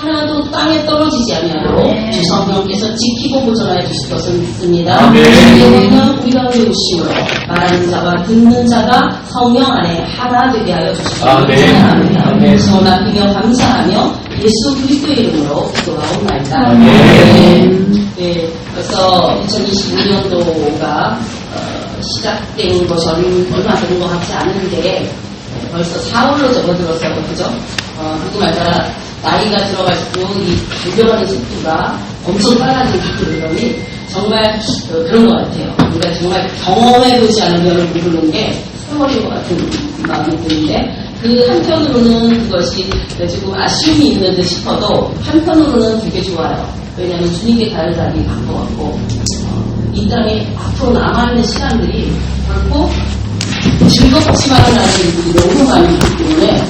하나도 땅에 떨어지지 아니하도록 주 성령께서 지키고 보존하여 주실 것을 믿습니다. 이는 우리가 외우심으로 말하는 자와 듣는 자가 성령 안에 하나 되게 하여 주시기를 축원합니다. 소원하며 감사하며 예수 그리스도의 이름으로 기도하옵나이다. 네, 벌써 2025년도가 시작된 것이 얼마 된 것 같지 않은데 벌써 4월로 접어들었어요. 그죠? 누구 말따라 나이가 들어갈수록 이 달려가는 속도가 엄청 빨라지는 그러니 정말 그런 것 같아요. 그러니까 정말 경험해보지 않으면 모르는 게 세월인 것 같은 마음이 드는데 그 한편으로는 그것이 조금 아쉬움이 있는 듯 싶어도 한편으로는 되게 좋아요. 왜냐하면 주님께 가는 자리가 간 것 같고 이 땅에 앞으로 남아있는 시간들이 결코 즐겁지만은 않은 일들이 너무 많이 있기 때문에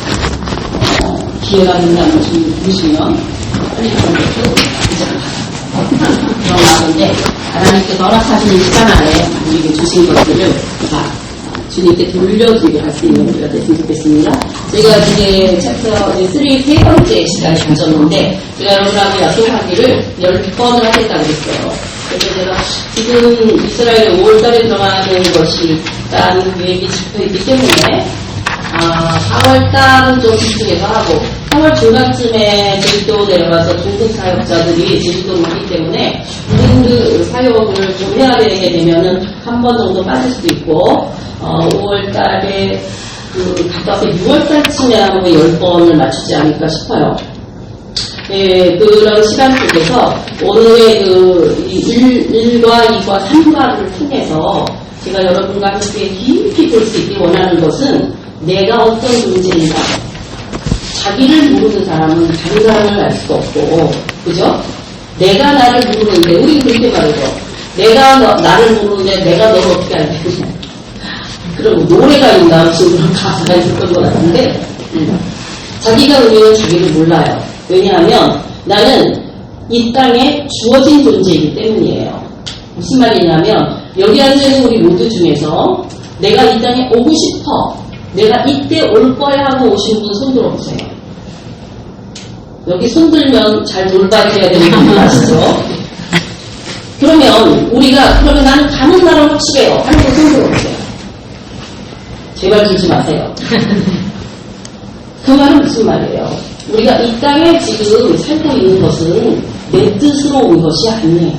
기회가 된다면 좀 보시면 빨리 그런 것도 그런 마음인데 하나님께서 허락하시는 시간 안에 우리에게 주신 것들을 다 주님께 돌려드리게 할 수 있는 우리가 됐으면 좋겠습니다. 제가 이제 챕터 3 세 번째 시간에 가졌는데 제가 여러분하고 약속하기를 10번을 하겠다고 했어요. 그래서 제가 지금 이스라엘에 5월달에 들어가는 것이 라는 계획이 잡혀있기 때문에 4월달은 좀 집중해서 하고 3월 중간쯤에 제주도 내려가서 중국 사역자들이 제주도에 있기 때문에 그 사역을 좀 해야 되게 되면은 한 번 정도 빠질 수도 있고 5월달에 갔다 와서 6월달쯤에 한번 10번을 맞추지 않을까 싶어요. 예, 그런 시간 속에서 오늘의 1과 2과 3과를 통해서 제가 여러분과 함께 깊이 볼 수 있게 원하는 것은 내가 어떤 존재인가. 자기를 모르는 사람은 다른 사람을 알 수가 없고, 그죠? 내가 나를 모르는데, 우리는 그렇게 말하죠. 내가 나를 모르는데 내가 너를 어떻게 알겠냐. 그럼 노래가 있나, 지금 그런 가사가 있었던 것 같은데, 자기가 우리는 자기를 몰라요. 왜냐하면 나는 이 땅에 주어진 존재이기 때문이에요. 무슨 말이냐면 여기 앉아있는 우리 모두 중에서 내가 이 땅에 오고 싶어, 내가 이때 올 거야 하고 오신 분 손 들어보세요. 여기 손 들면 잘 돌봐줘야 되는 분 아시죠? 그러면 그러면 나는 가는 날은 확실해요 하는 분 손 들어보세요. 제발 들지 마세요. 그 말은 무슨 말이에요? 우리가 이 땅에 지금 살고 있는 것은 내 뜻으로 온 것이 아니에요.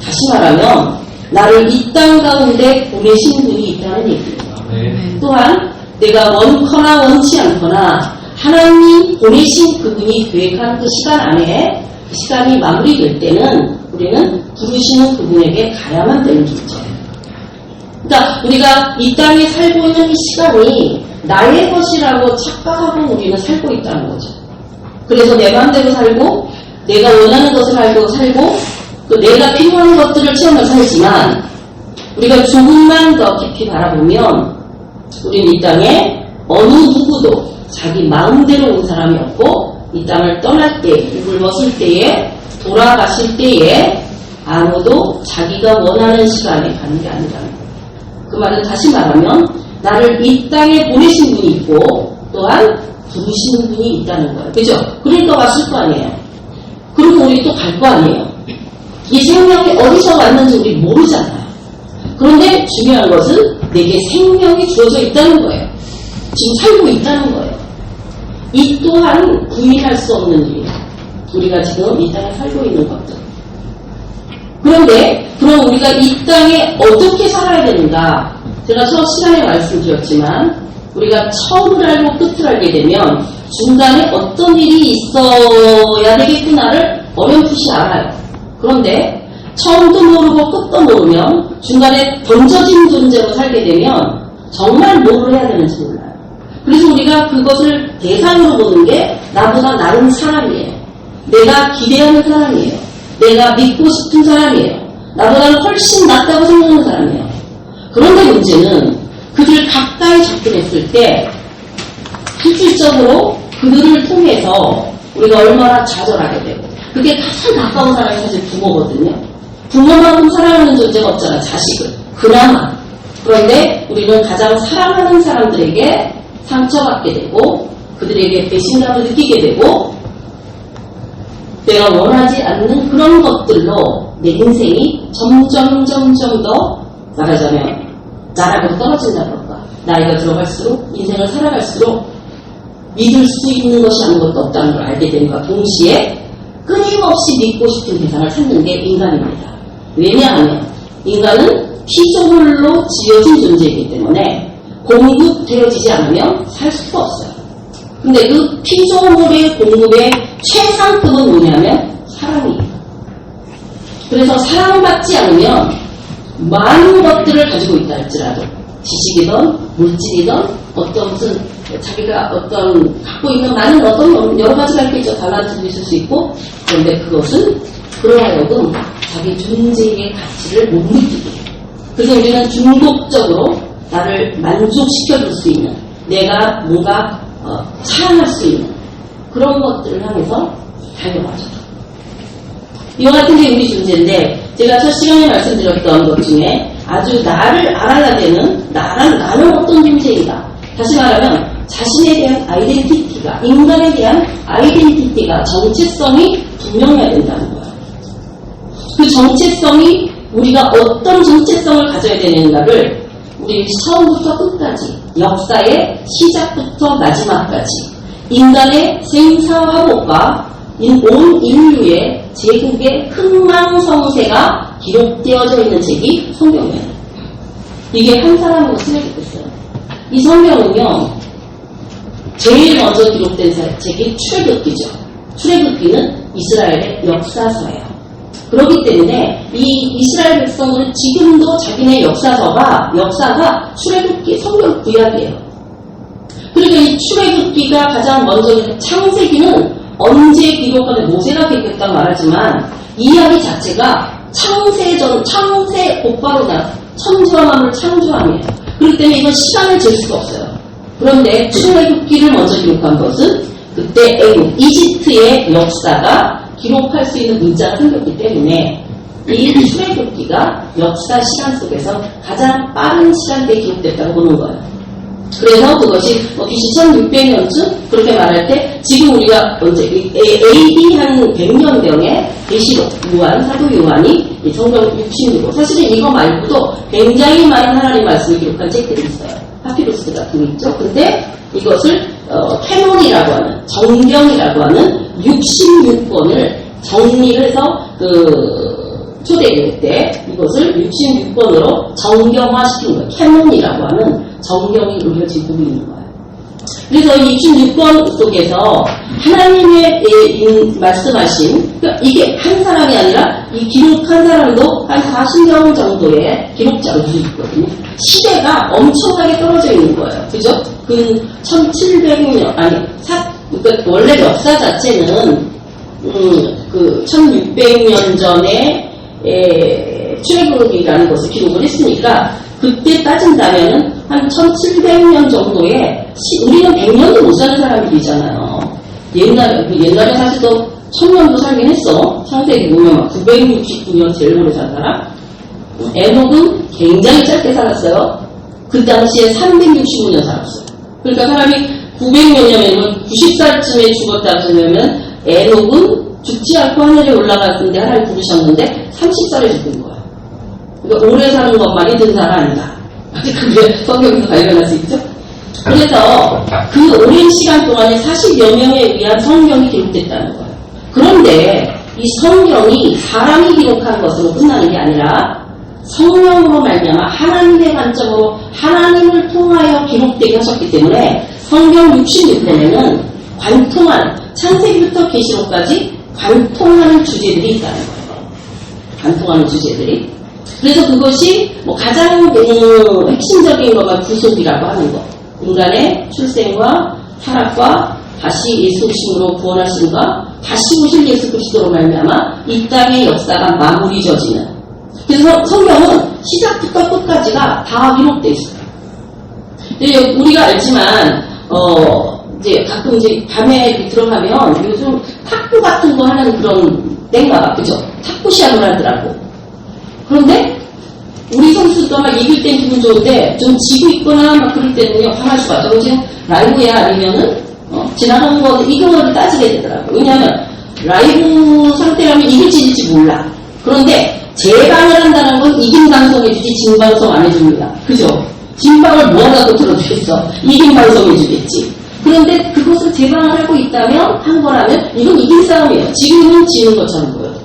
다시 말하면 나를 이 땅 가운데 보내신 분이 있다는 얘기예요. 또한 내가 원커나 원치 않거나 하나님 보내신 그분이 계획한 그 시간 안에 그 시간이 마무리될 때는 우리는 부르시는 그분에게 가야만 되는 존재예요. 그러니까 우리가 이 땅에 살고 있는 이 시간이 나의 것이라고 착각하고 우리는 살고 있다는 거죠. 그래서 내 마음대로 살고 내가 원하는 것을 알고 살고 또 내가 필요한 것들을 채우며 살지만 우리가 조금만 더 깊이 바라보면 우리는 이 땅에 어느 누구도 자기 마음대로 온 사람이 없고 이 땅을 떠날 때, 입을 벗을 때에 돌아가실 때에 아무도 자기가 원하는 시간에 가는 게 아니라는 거예요. 그 말은 다시 말하면 나를 이 땅에 보내신 분이 있고 또한 부르시는 분이 있다는 거예요. 그죠? 그러니까 왔을 거 아니에요. 그리고 우리 또 갈 거 아니에요. 이 생명이 어디서 왔는지 우리 모르잖아요. 그런데 중요한 것은 내게 생명이 주어져 있다는 거예요. 지금 살고 있다는 거예요. 이 또한 부인할 수 없는 일이에요. 우리가 지금 이 땅에 살고 있는 것들. 그런데 그럼 우리가 이 땅에 어떻게 살아야 되는가? 제가 첫 시간에 말씀드렸지만 우리가 처음을 알고 끝을 알게 되면 중간에 어떤 일이 있어야 되겠구나를 어렴풋이 알아요. 그런데 처음도 모르고 끝도 모르면 중간에 던져진 존재로 살게 되면 정말 뭘 해야 되는지 몰라요. 그래서 우리가 그것을 대상으로 보는 게 나보다 나은 사람이에요. 내가 기대하는 사람이에요. 내가 믿고 싶은 사람이에요. 나보다는 훨씬 낫다고 생각하는 사람이에요. 그런데 문제는 그들을 가까이 접근했을 때 실질적으로 그들을 통해서 우리가 얼마나 좌절하게 되고 그게 가장 가까운 사람이 사실 부모거든요. 부모만큼 사랑하는 존재가 없잖아, 자식을. 그나마. 그런데 우리는 가장 사랑하는 사람들에게 상처받게 되고 그들에게 배신감을 느끼게 되고 내가 원하지 않는 그런 것들로 내 인생이 점점 더 말하자면 나락으로 떨어진다 그럴까. 나이가 들어갈수록 인생을 살아갈수록 믿을 수 있는 것이 아무것도 없다는 걸 알게 된과 동시에 끊임없이 믿고 싶은 대상을 찾는 게 인간입니다. 왜냐하면 인간은 피조물로 지어진 존재이기 때문에 공급되어지지 않으면 살 수가 없어요. 근데 그 피조물의 공급의 최상급은 뭐냐면 사랑이에요. 그래서 사랑받지 않으면 많은 것들을 가지고 있다 할지라도 지식이든 물질이든 어떤 무슨 자기가 어떤 갖고 있는 많은 어떤 여러 가지가 있겠죠. 달란트도 있을 수 있고 그런데 그것은 그러하여금 자기 존재의 가치를 못 느끼게 해요. 그래서 우리는 중독적으로 나를 만족시켜줄 수 있는 내가 뭔가 사랑할 수 있는 그런 것들을 향해서 달려가죠. 이와 같은 게 우리 존재인데 제가 첫 시간에 말씀드렸던 것 중에 아주 나를 알아야 되는 나는 어떤 존재인가. 다시 말하면 자신에 대한 아이덴티티가 인간에 대한 아이덴티티가 정체성이 분명해야 된다는 거예요. 그 정체성이 우리가 어떤 정체성을 가져야 되는가를 우리 처음부터 끝까지 역사의 시작부터 마지막까지 인간의 생사화복과 온 인류의 제국의 흥망성쇠가 기록되어져 있는 책이 성경이에요. 이게 한 사람으로 쓰여졌어요. 이 성경은요, 제일 먼저 기록된 책이 출애굽기죠. 출애굽기는 이스라엘의 역사서예요. 그렇기 때문에 이 이스라엘 백성들은 지금도 자기네 역사가 출애굽기 성경 구약이에요. 그러니까 이 출애굽기가 가장 먼저 창세기는 언제 기록하는 모세가 기록했다고 말하지만 이야기 자체가 창세 곧바로 천지와 만물을 창조함이에요. 그렇기 때문에 이건 시간을 잴 수가 없어요. 그런데 출애굽기를 먼저 기록한 것은 그때 이집트의 역사가 기록할 수 있는 문자가 생겼기 때문에 이 출애굽기가 역사 시간 속에서 가장 빠른 시간대에 기록됐다고 보는 거예요. 그래서 그것이 BC 1600년쯤 그렇게 말할 때 지금 우리가 언제 AD 한 100년경에 계시록 사도 요한이 성경 66호 사실은 이거 말고도 굉장히 많은 하나님 말씀을 기록한 책들이 있어요. 파피루스 같은 게 있죠. 근데 이것을 캐논이라고 하는 정경이라고 하는 66권을 정리를 해서 초대교회 때 이것을 66권으로 정경화시킨 거예요. 캐논이라고 하는 정경이 우리가 지금 보고 있는 거예요. 그래서 이 66권 속에서 하나님의 말씀하신 그러니까 이게 한 사람이 아니라 이 기록한 사람도 한 40명 정도의 기록자로 있거든요. 시대가 엄청나게 떨어져 있는 거예요. 그죠? 그 1700년 그러니까 원래 역사 자체는 그 1600년 전에 출애굽기라는 것을 기록을 했으니까 그때 따진다면은 한 1700년 정도에 우리는 100년도 못 사는 사람들이잖아요. 옛날에 사실 또 1000년도 살긴 했어. 창세기 보면 막 969년 제일 오래 산 사람. 에녹은 굉장히 짧게 살았어요. 그 당시에 365년 살았어요. 그러니까 사람이 900몇 년이면 90살쯤에 죽었다 그러면 에녹은 죽지 않고 하늘에 올라갔는데 하나님 부르셨는데 30살에 죽은 거야. 그러니까 오래 사는 것만이 든 사람 아니다. 그게 성경에서 발견할 수 있죠. 그래서 그 오랜 시간 동안에 40여 명에 의한 성경이 기록됐다는 거예요. 그런데 이 성경이 사람이 기록한 것으로 끝나는 게 아니라 성령으로 말미암아 하나님의 관점으로 하나님을 통하여 기록되게 하셨기 때문에 성경 66권에는 관통한 창세기부터 계시록까지 관통하는 주제들이 있다는 거예요. 관통하는 주제들이. 그래서 그것이 가장 핵심적인 것만 구속이라고 하는 것. 인간의 출생과 타락과 다시 예수심으로 구원하심과 다시 오실 예수 그리스도로 말미암아 이 땅의 역사가 마무리 져지는. 그래서 성경은 시작부터 끝까지가 다 기록되어 있어요. 우리가 알지만 이제 가끔 이제 밤에 들어가면 요즘 탁구 같은 거 하는 그런 땡가 봐, 그죠? 탁구 시합을 하더라고. 그런데 우리 선수도 막 이길 땐 기분 좋은데 좀 지고 있거나 막 그럴 때는요 화날 수가 없어. 지금 라이브야 아니면은 지나가는 거 이거를 따지게 되더라고. 왜냐하면 라이브 상태라면 이길 지질지 몰라. 그런데 재방을 한다는 건 이긴 방송 해주지 진 방송 안 해줍니다. 그죠? 진 방을 뭐하다고 들어주겠어. 이긴 방송 해주겠지. 그런데 그것을 재방을 하고 있다면, 한 거라면 이건 이긴 싸움이에요. 지금은 지는 것처럼 보여요.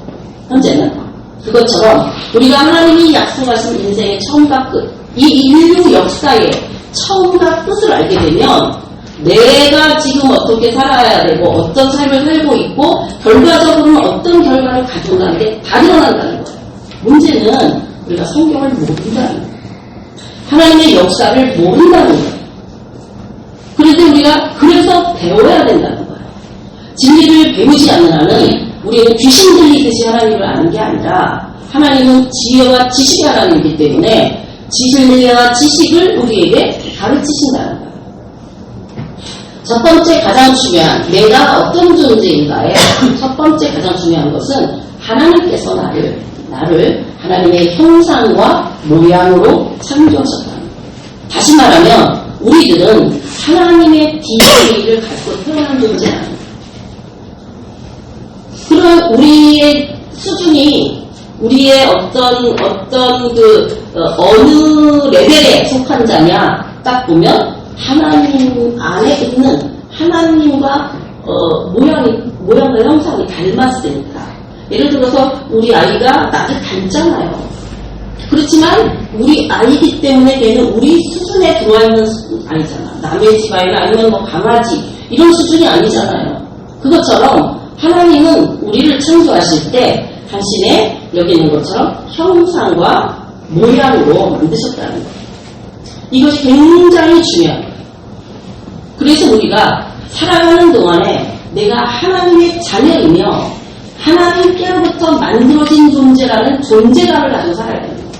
현재는. 그것처럼 우리가 하나님이 약속하신 인생의 처음과 끝, 이 인류 역사의 처음과 끝을 알게 되면 내가 지금 어떻게 살아야 되고 어떤 삶을 살고 있고 결과적으로는 어떤 결과를 가져온다는 게 다 드러난다는 거예요. 문제는 우리가 성경을 모른다는 거예요. 하나님의 역사를 모른다는 거예요. 그런데 우리가 그래서 배워야 된다는 거예요. 진리를 배우지 않는 한은 우리는 귀신 들리듯이 하나님을 아는 게 아니라 하나님은 지혜와 지식의 하나님이기 때문에 지혜와 지식을 우리에게 가르치신다는 거예요. 첫 번째 가장 중요한 내가 어떤 존재인가에 첫 번째 가장 중요한 것은 하나님께서 나를 하나님의 형상과 모양으로 창조하셨다는 거예요. 다시 말하면 우리들은 하나님의 DNA를 갖고 태어난 존재는 아닙니다. 그런 우리의 수준이 우리의 어느 레벨에 속한 자냐 딱 보면 하나님 안에 있는 하나님과 모양과 형상이 닮았으니까. 예를 들어서 우리 아이가 나를 닮잖아요. 그렇지만 우리 아이기 때문에 걔는 우리 수준에 들어와 있는 수준이 아니잖아. 남의 집 아이나 아니면 뭐 강아지 이런 수준이 아니잖아요. 그것처럼 하나님은 우리를 창조하실 때 당신의 여기 있는 것처럼 형상과 모양으로 만드셨다는 거예요. 이것이 굉장히 중요한 거예요. 그래서 우리가 살아가는 동안에 내가 하나님의 자녀이며 하나님께로부터 만들어진 존재라는 존재감을 가지고 살아야 됩니다.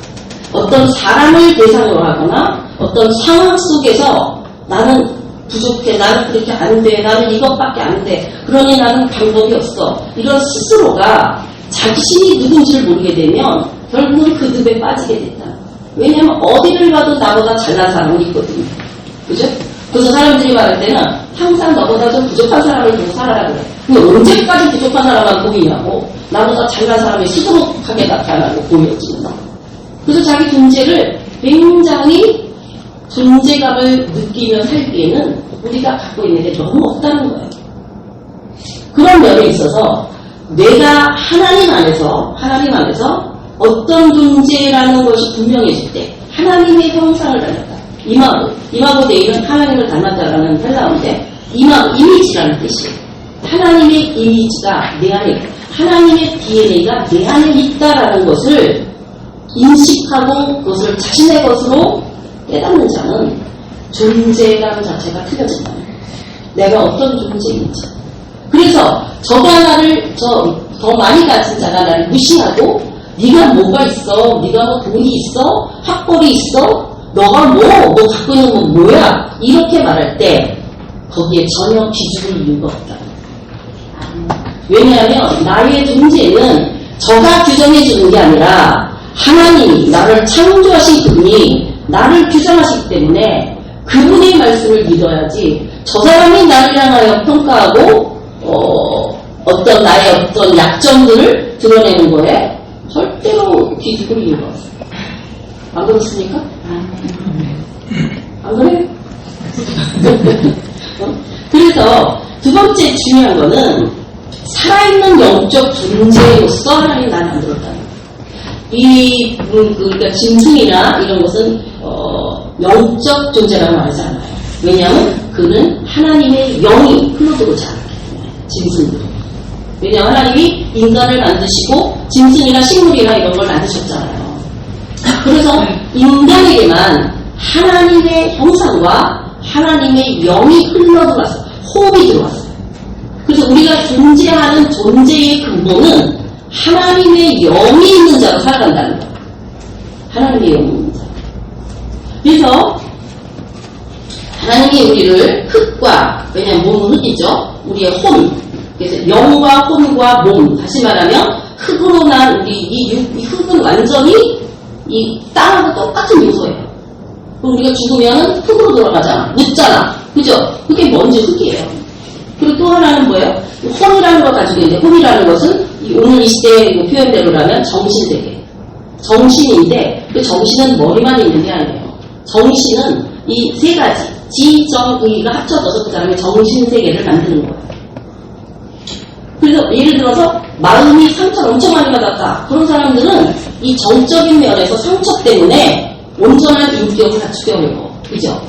어떤 사람을 대상으로 하거나 어떤 상황 속에서 나는 부족해, 나는 그렇게 안 돼, 나는 이것밖에 안 돼, 그러니 나는 방법이 없어. 이런 스스로가 자신이 누군지를 모르게 되면 결국은 그 늪에 빠지게 됐다. 왜냐하면 어디를 가도 나보다 잘난 사람이 있거든요. 그죠? 그래서 사람들이 말할 때는 항상 너보다 좀 부족한 사람을 보고 살아라 그래. 근데 언제까지 부족한 사람만 보이냐고. 나보다 잘난 사람이 수두룩하게 나타나고 보여지면서. 그래서 자기 존재를 굉장히 존재감을 느끼며 살기에는 우리가 갖고 있는 게 너무 없다는 거예요. 그런 면에 있어서 내가 하나님 안에서 어떤 존재라는 것이 분명해질 때 하나님의 형상을 닮았다. 이마고 데이는 하나님을 닮았다라는 헬라어인데 이미지라는 뜻이에요. 하나님의 이미지가 내 안에 있다. 하나님의 DNA가 내 안에 있다라는 것을 인식하고 그것을 자신의 것으로 깨닫는 자는 존재감 자체가 틀려진다. 내가 어떤 존재인지. 그래서 저가 나를 더 많이 가진 자가 나를 무시하고 네가 뭐가 있어? 네가 뭐 돈이 있어? 학벌이 있어? 너가 뭐 갖고 있는 건 뭐야? 이렇게 말할 때 거기에 전혀 기죽을 이유가 없다. 왜냐하면 나의 존재는 저가 규정해 주는 게 아니라 하나님이 나를 창조하신 그분이 나를 규정하시기 때문에 그분의 말씀을 믿어야지 저 사람이 나를 향하여 평가하고 어떤 나의 어떤 약점들을 드러내는 거에 절대로 기죽을 이유가 없어요. 안 그렇습니까? 안 그래요? 그래서 두 번째 중요한 거는 살아있는 영적 존재로서 하나님 나를 만들었다는 거예요. 그러니까 짐승이나 이런 것은 영적 존재라고 말하지 않아요. 왜냐하면 그는 하나님의 영이 흘러들어오지 않기 때문에 짐승들은. 왜냐하면 하나님이 인간을 만드시고 짐승이나 식물이나 이런 걸 만드셨잖아요. 그래서 인간에게만 하나님의 형상과 하나님의 영이 흘러들어왔어요. 호흡이 들어왔어요. 그래서 우리가 존재하는 존재의 근본은 하나님의 영이 있는 자로 살아간다는 거예요. 하나님의 영이 있는 자. 그래서 하나님이 우리를 흙과, 왜냐하면 몸은 흙이죠. 우리의 혼. 그래서 영과 혼과 몸. 다시 말하면 흙으로 난 우리 이 흙은 완전히 이 땅하고 똑같은 요소예요. 그럼 우리가 죽으면 흙으로 돌아가잖아. 묻잖아. 그죠? 그게 먼지 흙이에요. 그리고 또 하나는 뭐예요? 혼이라는 걸 가지고 있는데, 혼이라는 것은 오늘 이 시대의 표현대로라면 정신세계. 정신인데, 그 정신은 머리만 있는 게 아니에요. 정신은 이 세 가지, 지, 정, 의가 합쳐져서 그 사람의 정신세계를 만드는 거예요. 그래서 예를 들어서 마음이 상처를 엄청 많이 받았다. 그런 사람들은 이 정적인 면에서 상처 때문에 온전한 인격을 갖추기 어려워. 그죠?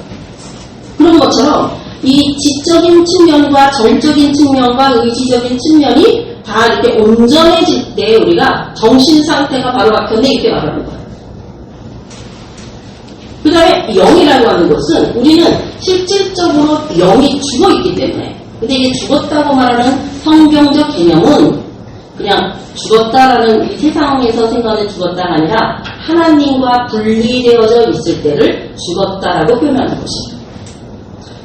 그런 것처럼 이 지적인 측면과 정적인 측면과 의지적인 측면이 다 이렇게 온전해질 때 우리가 정신 상태가 바로 바뀌었네 이렇게 말하는 거예요. 그 다음에 영이라고 하는 것은 우리는 실질적으로 영이 죽어있기 때문에, 근데 이게 죽었다고 말하는 성경적 개념은 그냥 죽었다라는 이 세상에서 생각하는 죽었다가 아니라 하나님과 분리되어져 있을 때를 죽었다라고 표현하는 것이에요.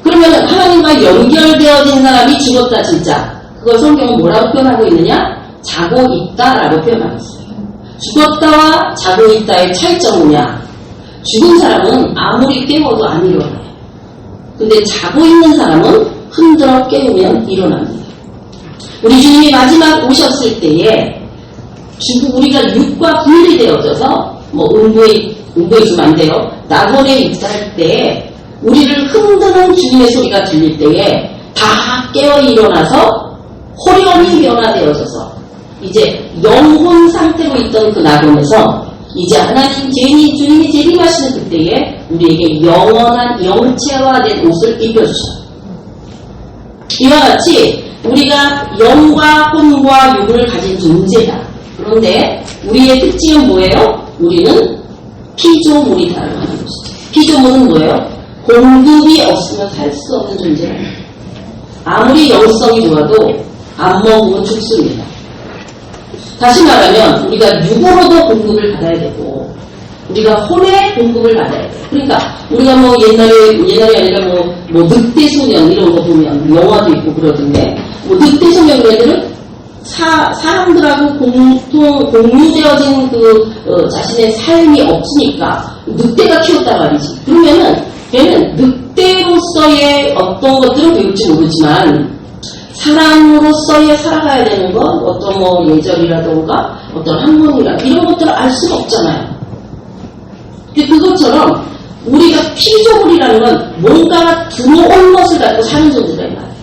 그러면 하나님과 연결되어진 사람이 죽었다 진짜. 그걸 성경은 뭐라고 표현하고 있느냐? 자고 있다라고 표현하고 있어요. 죽었다와 자고 있다의 차이점은 뭐냐? 죽은 사람은 아무리 깨워도 안 일어나요. 근데 자고 있는 사람은 흔들어 깨우면 일어납니다. 우리 주님이 마지막 오셨을 때에 우리가 육과 분리되어져서 뭐 음부에 있으면 안 돼요. 낙원에 있다 할 때 우리를 흔드는 주님의 소리가 들릴 때에 다 깨어 일어나서 호련히 변화되어져서 이제 영혼 상태로 있던 그 낙원에서 이제 하나님 주님이 재림하시는 그때에 우리에게 영원한 영체화된 옷을 입혀주셔요. 이와 같이 우리가 영과 혼과 육을 가진 존재다. 그런데 우리의 특징은 뭐예요? 우리는 피조물이다라고 하는 것이죠. 피조물은 뭐예요? 공급이 없으면 살 수 없는 존재예요. 아무리 영성이 좋아도 안 먹으면 죽습니다. 다시 말하면 우리가 육으로도 공급을 받아야 되고 우리가 혼의 공급을 받아야 돼요. 그러니까 우리가 뭐 옛날이 아니라 뭐 늑대소년 이런 거 보면 영화도 있고 그러던데 뭐 늑대소년 그런 애들은 사람들하고 공유되어진 자신의 삶이 없으니까 늑대가 키웠단 말이지. 그러면은 걔는 늑대로서의 어떤 것들은 배울지 모르지만 사람으로서의 살아가야 되는 것, 어떤 뭐 예절이라던가 어떤 학문이라든가 이런 것들을 알 수가 없잖아요. 근데 그것처럼 우리가 피조물이라는 건 뭔가 들어온 것을 갖고 사는 존재다 이 말이에요.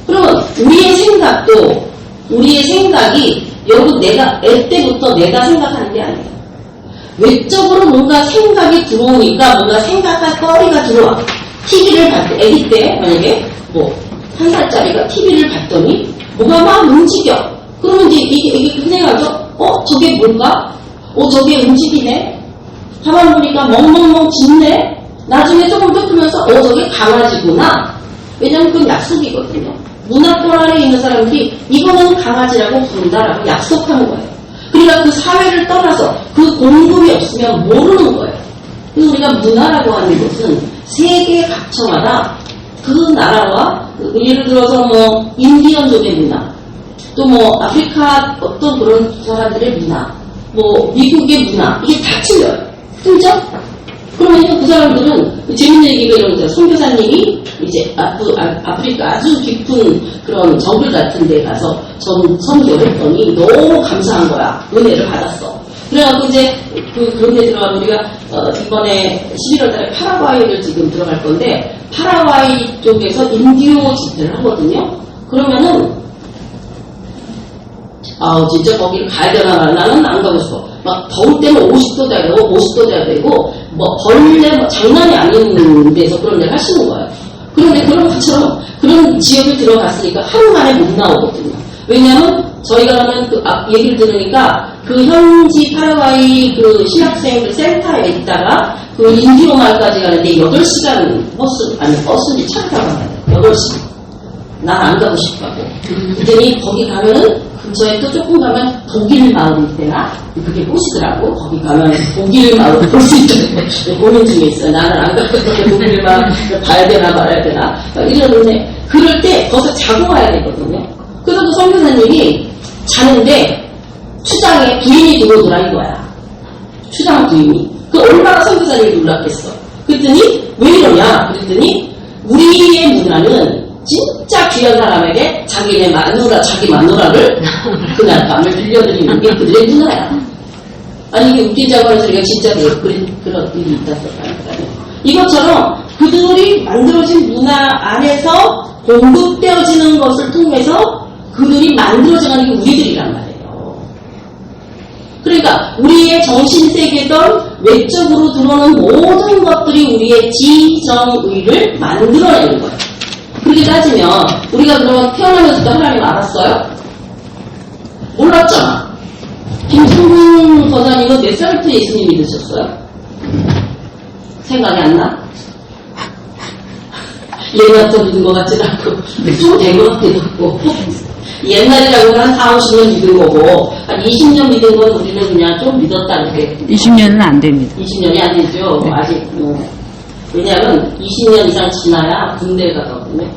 그러면 우리의 생각이 여러분 내가 애 때부터 내가 생각하는 게 아니에요. 외적으로 뭔가 생각이 들어오니까 뭔가 생각할 거리가 들어와. TV를 봤 때, 애기 때 만약에 뭐 1살짜리가 TV를 봤더니 뭐가 막 움직여. 그러면 이제 이게 그 생각하죠? 저게 뭘까? 저게 움직이네? 가만 보니까 멍멍멍 짖네? 나중에 조금 더 크면서 저게 강아지구나. 왜냐면 그건 약속이거든요. 문화권 아래에 있는 사람들이 이거는 강아지라고 부른다라고 약속하는 거예요. 그러니까 그 사회를 떠나서 그 공급이 없으면 모르는 거예요. 그래서 우리가 문화라고 하는 것은 세계 각처마다 그 나라와 예를 들어서 뭐 인디언족의 문화, 또 뭐 아프리카 어떤 그런 사람들의 문화, 뭐 미국의 문화 이게 다 틀려요. 그죠? 그러면 그 사람들은 재밌는 얘기가 이런 거죠. 선교사님이 이제 아프리카 아주 깊은 그런 정글 같은 데 가서 선교를 했더니 너무 감사한 거야. 은혜를 받았어. 그래갖고 이제 그런 데 들어가면 우리가 이번에 11월 달에 파라과이를 지금 들어갈 건데 파라과이 쪽에서 인디오 집회를 하거든요. 그러면은 진짜 거기를 가야 되나 나는 안 가고 싶어. 막 더울 때는 50도 돼야 되고 50도 돼야 되고 뭐 벌레 장난이 아닌 데서 그런 데를 하시는 거예요. 그런데 그런 것처럼 그런 지역에 들어갔으니까 하루 만에 못 나오거든요. 왜냐하면 저희가 하는 얘기를 들으니까 그 현지 파라과이 그 신학생들 센터에 있다가 그 인디오 마을까지 가는데 8시간 버스인지 차를 타고 가야 돼요. 8시간. 난 안 가고 싶다고. 그랬더니 거기 가면은 근처에 또 조금 가면 독일 마을이 있대나 그게 꼬시더라고. 거기 가면 독일 마을 볼 수 있다고 고민 중에 있어요. 나는 안 가봤는데 독일 마을 봐야 되나 말아야 되나 이러는데 그럴 때 거기서 자고 와야 되거든요. 그래서 그 선교사님이 자는데 추장에 부인이 들어오더라 이거야. 추장 부인이. 그 얼마나 선교사님이 놀랐겠어. 그랬더니 왜 이러냐 그랬더니 우리의 문화는 진짜 귀한 사람에게 자기네 마누라, 자기 마누라를 그날 밤을 들려드리는 게 그들의 문화야. 아니, 이게 웃기자고 하는 소리가 진짜 그런 일이 있다니까요. 이것처럼 그들이 만들어진 문화 안에서 공급되어지는 것을 통해서 그들이 만들어져가는 게 우리들이란 말이에요. 그러니까 우리의 정신세계던 외적으로 들어오는 모든 것들이 우리의 지정의를 만들어내는 거예요. 그렇게 따지면 우리가 그러면 태어나면서도 하나님 알았어요? 몰랐잖아. 김성근 권사님은 몇 살부터 예수님 믿으셨어요? 생각이 안 나? 옛날부터 믿은 것 같지도 않고 좀 된 것 같기도 하고 옛날이라고 한 4, 50년 믿은 거고 한 20년 믿은 건 우리는 그냥 좀 믿었다 이렇게 20년은 안 됩니다. 20년이 안 되죠. 네. 아직 왜냐하면 20년 이상 지나야 군대에 가거든요.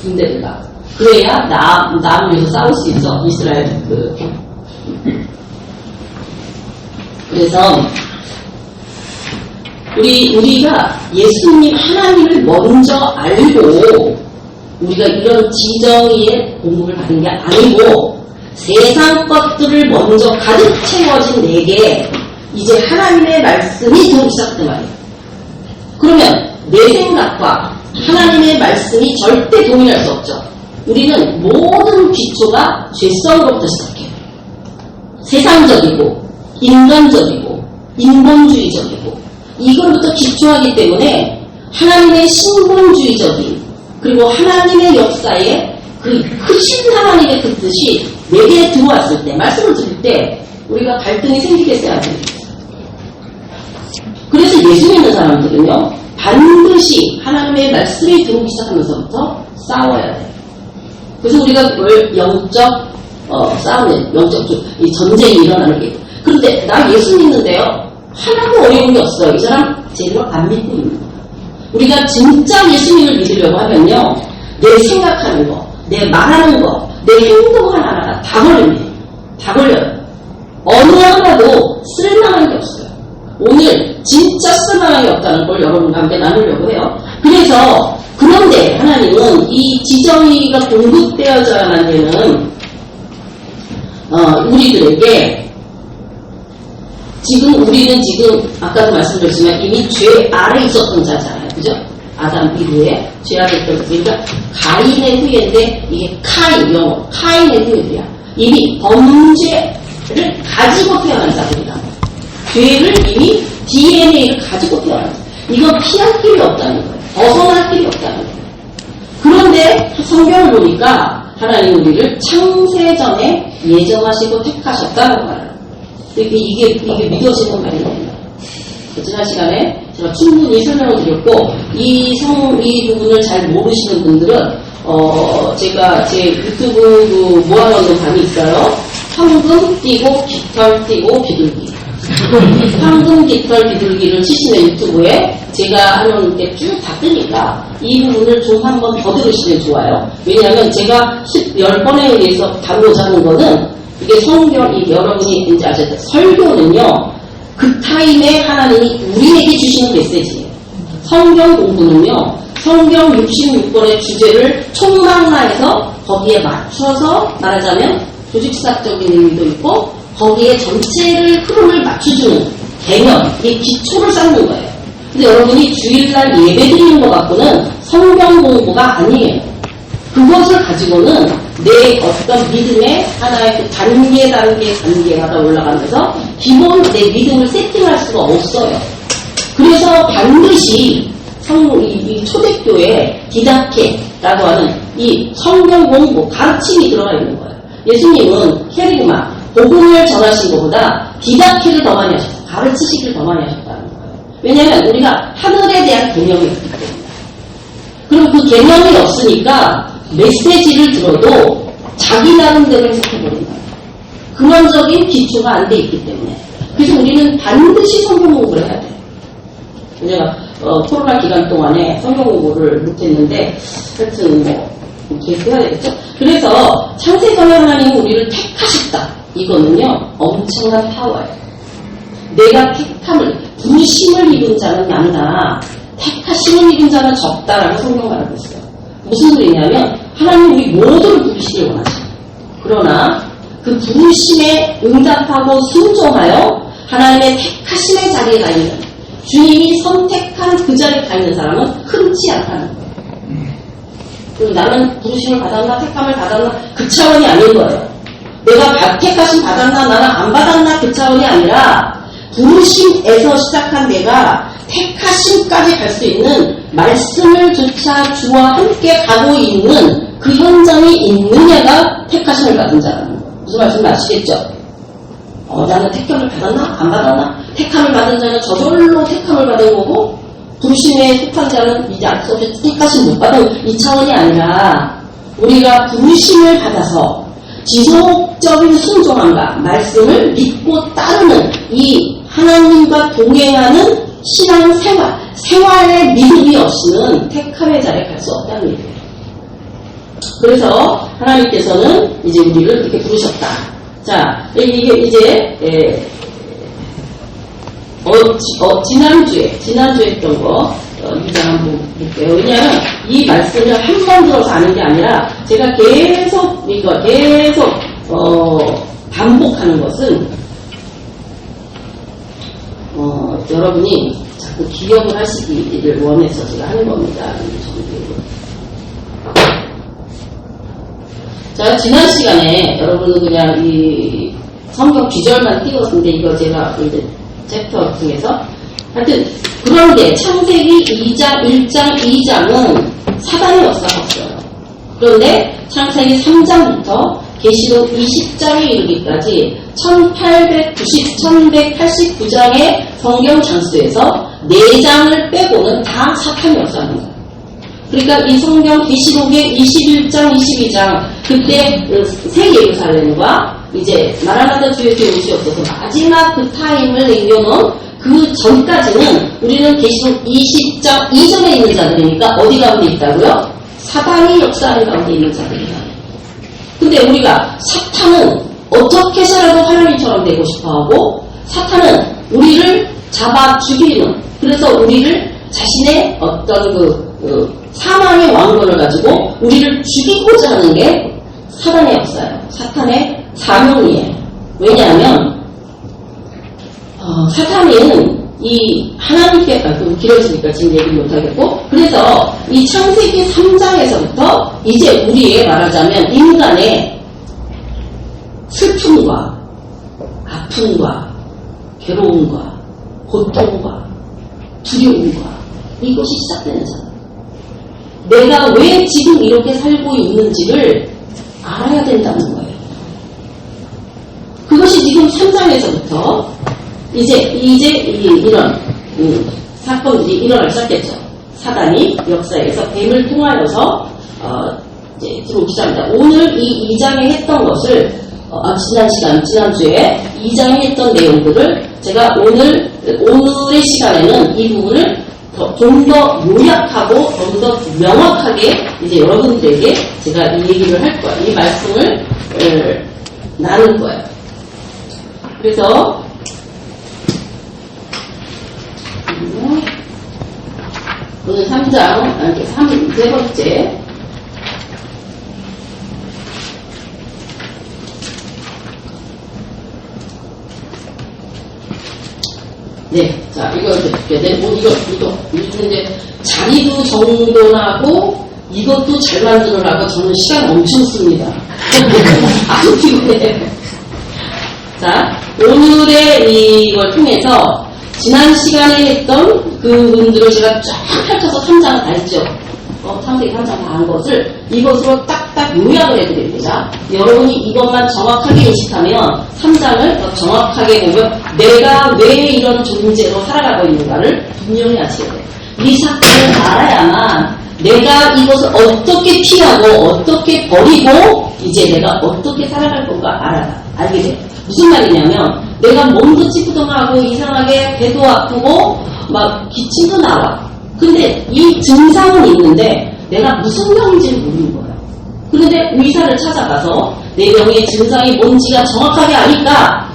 군대를 가. 그래야 남을 위해서 싸울 수 있어. 이스라엘 그래서 우리가 예수님 하나님을 먼저 알고 우리가 이런 지정의의 공급을 받은 게 아니고 세상 것들을 먼저 가득 채워진 내게 이제 하나님의 말씀이 들어오기 시작했단 말이에요. 그러면 내 생각과 하나님의 말씀이 절대 동일할 수 없죠. 우리는 모든 기초가 죄성으로부터 시작해요. 세상적이고 인간적이고 인본주의적이고 이걸부터 기초하기 때문에 하나님의 신본주의적인 그리고 하나님의 역사에 그 크신 하나님의 그 뜻이 내게 들어왔을 때 말씀을 들을 때 우리가 갈등이 생기겠어요? 안 생기겠어요? 그래서 예수 믿는 사람들은요 반드시 하나님의 말씀이 들어오기 시작하면서부터 싸워야 돼요. 그래서 우리가 그걸 영적 싸우는 영적 이 전쟁이 일어나는 게 그런데 나 예수 믿는데요 하나도 어려운 게 없어요. 이 사람 제대로 안 믿고 있는 거예요. 우리가 진짜 예수님을 믿으려고 하면요 내 생각하는 거, 내 말하는 거, 내 행동 하나하나가 다 걸립니다. 다 걸려요. 어느 하나도 쓸만한 게 없어요. 오늘 진짜 쓸만한 게 없다는 걸 여러분과 함께 나누려고 해요. 그래서 그런데 하나님은 이 지정의가 공급되어져야만 되는 우리들에게 우리는 지금 아까도 말씀드렸지만 이미 죄 아래 있었던 자잖아요. 그죠? 아담 이후에 죄 아래 있었던 그러니까 가인의 후예인데 이게 영어 카인의 후예야. 이미 범죄를 가지고 태어난 자들이다. 죄를 이미 DNA를 가지고 태어난 자. 이건 피할 길이 없다는 거예요. 벗어날 길이 없다는 거예요. 그런데 성경을 보니까 하나님 우리를 창세전에 예정하시고 택하셨다는 말을 이게 믿어지는 말이에요. 지난 시간에 제가 충분히 설명을 드렸고 이 부분을 잘 모르시는 분들은 제가 제 유튜브 모아놓은 방이 있어요. 황금 띄고 깃털 띄고 비둘기. 황금 깃털 비둘기를 치시면 유튜브에 제가 하는 게 쭉 다 뜨니까 이 부분을 좀 한번 더 들으시면 좋아요. 왜냐하면 제가 10번에 의해서 다루고자 하는 거는 이게 여러분이 이제 아셨죠? 설교는요, 그 타임에 하나님이 우리에게 주시는 메시지예요. 성경 공부는요, 성경 66권의 주제를 총망라해서 거기에 맞춰서 말하자면 조직사적인 의미도 있고, 거기에 전체를 흐름을 맞춰주는 개념, 이 기초를 쌓는 거예요. 근데 여러분이 주일날 예배 드리는 것 갖고는 성경 공부가 아니에요. 그것을 가지고는 내 어떤 믿음의 하나의 그 단계마다 올라가면서 기본 내 믿음을 세팅할 수가 없어요. 그래서 반드시 이 초대교회 디다케라고 하는 이 성경 공부 가르침이 들어가 있는 거예요. 예수님은 캐리그마 복음을 전하신 것보다 디다케를 더 많이 하셨어요. 가르치시기를 더 많이 하셨다는 거예요. 왜냐하면 우리가 하늘에 대한 개념이 없기 때문에. 그럼 그 개념이 없으니까 메시지를 들어도 자기 나름대로 해석해버린다. 근원적인 기초가 안 돼 있기 때문에. 그래서 우리는 반드시 성경 공부를 해야 돼요. 제가 코로나 기간 동안에 성경 공부를 못했는데 하여튼 계속 해야 되겠죠. 그래서 창세전에 하나님은 우리를 택하셨다. 이거는요 엄청난 파워예요. 내가 부심을 입은 자는 많으나 택하심을 입은 자는 적다라고 성경 말하고 있어요. 무슨 소리냐면 하나님 우리 모두를 부르시길 원하죠. 그러나 그 부르심에 응답하고 순종하여 하나님의 택하심의 자리에 가 있는 주님이 선택한 그 자리에 가 있는 사람은 흔치 않다는 거예요. 그리고 나는 부르심을 받았나 택함을 받았나 그 차원이 아닌 거예요. 내가 택하심 받았나 나는 안 받았나 그 차원이 아니라 부르심에서 시작한 내가 택하심까지 갈 수 있는 말씀을 조차 주와 함께 가고 있는 그 현장이 있느냐가 택하심을 받은 자라는 거예요. 무슨 말씀인지 아시겠죠? 나는 택함을 받았나? 안 받았나? 택함을 받은 자는 저절로 택함을 받은 거고 부르심에 속한 자는 이제 알 수 없이 택하심 못 받은 이 차원이 아니라 우리가 부르심을 받아서 지속적인 순종함과 말씀을 믿고 따르는 이 하나님과 동행하는 신앙생활, 생활의 믿음이 없이는 택함의 자리에 갈 수 없다는 얘기예요. 그래서 하나님께서는 이제 우리를 이렇게 부르셨다. 자, 이게 이제 지난주에 했던 거 유장 한번 볼게요. 왜냐하면 이 말씀을 한 번 들어서 아는 게 아니라 제가 계속 반복하는 것은 여러분이 자꾸 기억을 하시기를 원해서 제가 하는 겁니다. 자, 지난 시간에 여러분은 그냥 이 성경 기절만 띄웠는데 이거 제가 이제 챕터 중에서 하여튼 그런데 창세기 2장, 1장, 2장은 사단의 역사가 없어요. 그런데 창세기 3장부터 계시록 20장에 이르기까지 1189장의 성경 장수에서 4장을 빼고는 다 사탄이 역사하는 거예요. 그러니까 이 성경 계시록의 21장, 22장 그때 새 예루살렘과 이제 마라나다 주의 오시옵소서 마지막 그 타임을 남겨놓은 그 전까지는 우리는 계시록 20장 이전에 있는 자들이니까 어디 가운데 있다고요? 사단이 역사하는 가운데 있는 자들이다. 근데 우리가 사탄은 어떻게 해서라도 하나님처럼 되고 싶어하고 사탄은 우리를 잡아 죽이는 그래서 우리를 자신의 어떤 사망의 왕권을 가지고 우리를 죽이고자 하는 게 사단의 역사예요. 사탄의 사명이에요. 왜냐하면 사탄은 이 하나님께 좀 길어지니까 지금 얘기 못하겠고 그래서 이 창세기 3장에서부터 이제 우리의 말하자면 인간의 슬픔과 아픔과 괴로움과 고통과 두려움과 이것이 시작되는 잖아요. 내가 왜 지금 이렇게 살고 있는지를 알아야 된다는 거예요. 그것이 지금 3장에서부터 이제 이런 사건들이 일어나기 시작했죠. 사단이 역사에서 뱀을 통하여서 이제 들어오기 시작합니다. 오늘 이 2장에 했던 것을 지난주에 2장에 했던 내용들을 제가 오늘의 시간에는 이 부분을 좀 더 요약하고 좀 더 명확하게 이제 여러분들에게 제가 이 얘기를 할 거예요. 이 말씀을 나눌 거예요. 그래서 오늘 3장, 세 번째. 네, 자, 이거 이제 자리도 정돈하고 이것도 잘 만들어라고 저는 시간 엄청 씁니다. 아주 피곤해. 자, 오늘의 이걸 통해서 지난 시간에 했던 그분들을 제가 쫙 펼쳐서 3장을 다 했죠. 창세기 3장 다 한 것을 이것으로 딱딱 요약을 해드립니다. 여러분이 이것만 정확하게 인식하면 3장을 더 정확하게 보면 내가 왜 이런 존재로 살아가고 있는가를 분명히 아셔야 돼요. 이 사건을 알아야만 내가 이것을 어떻게 피하고 어떻게 버리고 이제 내가 어떻게 살아갈 건가 알게 돼요. 무슨 말이냐면 내가 몸도 찌뿌둥하고 이상하게 배도 아프고 막 기침도 나와. 근데 이 증상은 있는데 내가 무슨 병인지를 모르는 거예요. 그런데 의사를 찾아가서 내 병의 증상이 뭔지가 정확하게 아니까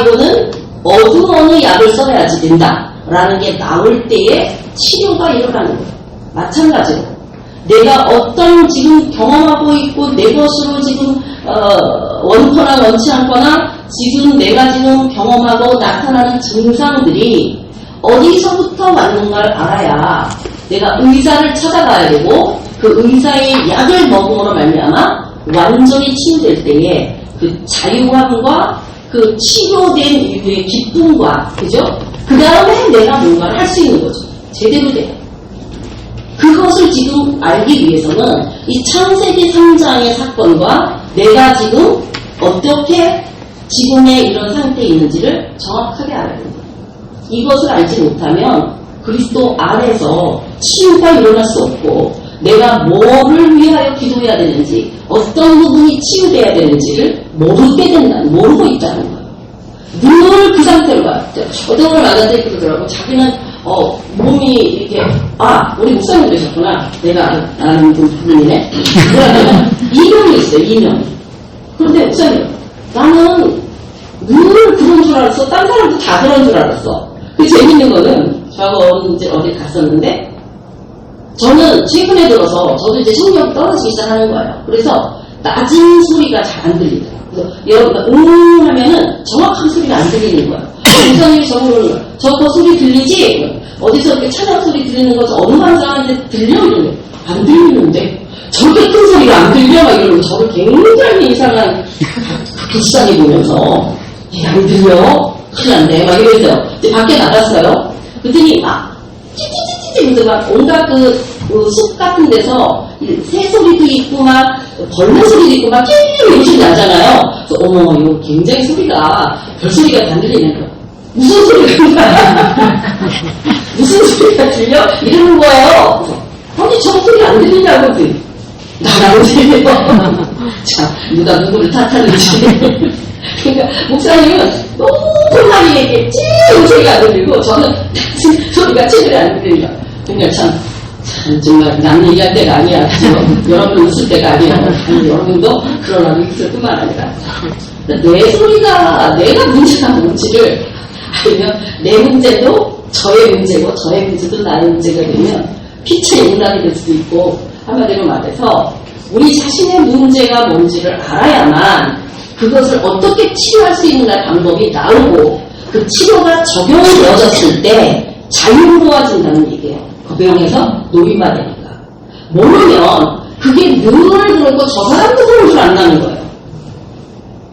이거는 어느 약을 써야지 된다 라는 게 나올 때에 치료가 일어나는 거예요. 마찬가지로 내가 어떤 지금 경험하고 있고 내 것으로 지금 원거나 원치 않거나 지금 내가 지금 경험하고 나타나는 증상들이 어디서부터 왔는가를 알아야 내가 의사를 찾아가야 되고 그 의사의 약을 먹음으로 말미암아 완전히 치유될 때에 그 자유함과 그 치료된 이유의 기쁨과 그죠? 그 다음에 내가 뭔가를 할 수 있는 거죠. 제대로 돼요. 그것을 지금 알기 위해서는 이 창세기 3장의 사건과 내가 지금 어떻게 지금의 이런 상태에 있는지를 정확하게 알아야 됩니다. 이것을 알지 못하면 그리스도 안에서 치유가 일어날 수 없고 내가 뭐를 위하여 기도해야 되는지 어떤 부분이 치유돼야 되는지를 모르고 있다는 거예요. 늘 그 상태로 가요. 어떤 걸 만났더니 그러더라고. 자기는 몸이 이렇게 우리 목사님 되셨구나. 내가 아는 분이네. 그러면 이명이 있어요. 이명. 그런데 목사님 나는 늘 그런 줄 알았어. 딴 사람도 다 그런 줄 알았어. 그 재밌는 거는 저하고 이제 어디 갔었는데 저는 최근에 들어서 저도 이제 청력이 떨어지기 시작하는 거예요. 그래서 낮은 소리가 잘 안 들리더라고요. 그래서 여러분가 하면은 정확한 소리가 안 들리는 거예요. 목사님이 저보고 저거 소리 들리지? 어디서 이렇게 찬양 소리 들리는 거죠? 어느 방송하는데 들려? 이러면 안 들리는데 저렇게 큰 소리가 안 들려? 막 이러면 저를 굉장히 이상한 불쌍해 보면서 안 들려? 큰일 났네. 막 이러면서 이제 밖에 나갔어요. 그랬더니 막 찌찌찌찌 막 온갖 숲 같은 데서 새 소리도 있고 막 벌레 소리도 있고 막 깨르르 이런 소리 나잖아요. 그래서 어머 이거 굉장히 소리가 별소리가 안 들리는 거야. 무슨 소리가 무슨 소리가 들려? 이러는 거예요. 아니 저 소리 안 들리냐고 나라고 들려. 자 누가 누구를 탓하는지. 그러니까 목사님은 높은 소리에 찌르는 소리가 안 들리고 저는 소리가 제대로 안 들리죠. 그러니까 참 정말 남 얘기할 때가 아니야. 여러분 웃을 때가 아니야. 여러분도 그러려고 있을 뿐만 아니라 내 소리가 내가 문제가 뭔지를 알면 내 문제도 저의 문제고 저의 문제도 나의 문제가 되면 피차 인간이 될 수도 있고 한마디로 말해서 우리 자신의 문제가 뭔지를 알아야만 그것을 어떻게 치료할 수 있는 방법이 나오고 그 치료가 적용이 되어졌을 때 자유로워진다는 얘기예요. 그 병에서 노인받으니까. 모르면 그게 늘 그렇고 저 사람도 그런 줄 안 나는 거예요.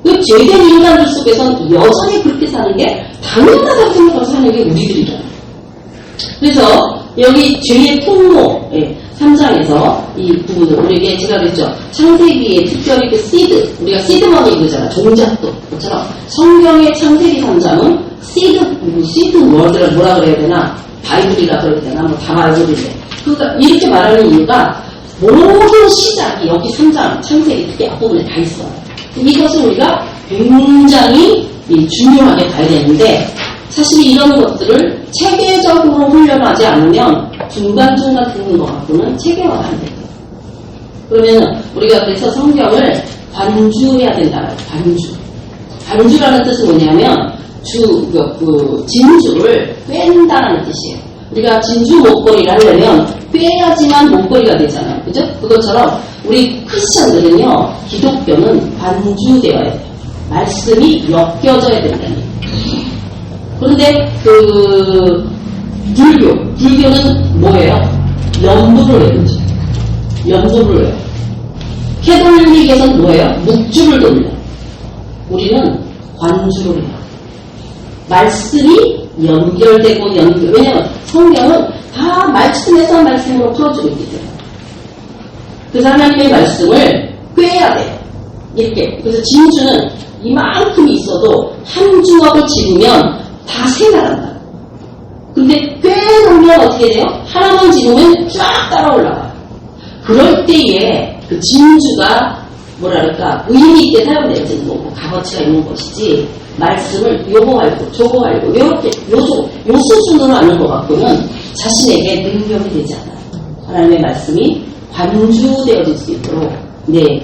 그 죄된 인간들 속에서는 여전히 그렇게 사는 게 당연하다고 생각하고 사는 게 우리들이잖아요. 그래서 여기 죄의 통로 3장에서 이 부분을 우리에게 제가 그랬죠. 창세기에 특별히 그 우리가 시드머니 그러잖아. 종잣돈. 그것처럼 성경의 창세기 3장은 시드 월드를 뭐라 그래야 되나? 바이블이라 그래야 되나? 뭐 다 바이블인데. 그러니까 이렇게 말하는 이유가 모든 시작이 여기 3장 창세기 특히 앞부분에 다 있어요. 이것을 우리가 굉장히 중요하게 봐야 되는데 사실 이런 것들을 체계적으로 훈련하지 않으면 중간중간 듣는 것 갖고는 체계화가 안 돼요. 그러면 우리가 그래서 성경을 관주해야 된다는 관주. 관주라는 뜻은 뭐냐면 진주를 뺀다는 뜻이에요. 우리가 진주 목걸이를 하려면 빼야지만 목걸이가 되잖아요. 그죠? 그것처럼 우리 크리스천들은요, 기독교는 관주되어야 돼요. 말씀이 엮여져야 된다는 얘기예요. 그런데 불교는 뭐예요? 연부를 해요. 연부를 해요. 캐톨릭에서는 뭐예요? 묵주를 돌려요. 우리는 관주를 해요. 말씀이 연결되고 왜냐면 성경은 다 말씀에서 말씀으로 풀어주고 있기 때문에 그래서 하나님의 말씀을 꿰야 돼요. 이렇게. 그래서 진주는 이만큼이 있어도 한 주먹을 집으면 다 새나간다. 근데 꿰놓으면 어떻게 돼요? 하나만 집으면 쫙 따라 올라가요. 그럴 때에 그 진주가 뭐랄까 의미 있게 사용되지 뭐 값어치가 있는 것이지 말씀을 요거 알고 저거 알고 이렇게 요 수준으로 아는 것 같고는 자신에게 능력이 되지 않아요. 하나님의 말씀이 관주되어질 수 있도록 내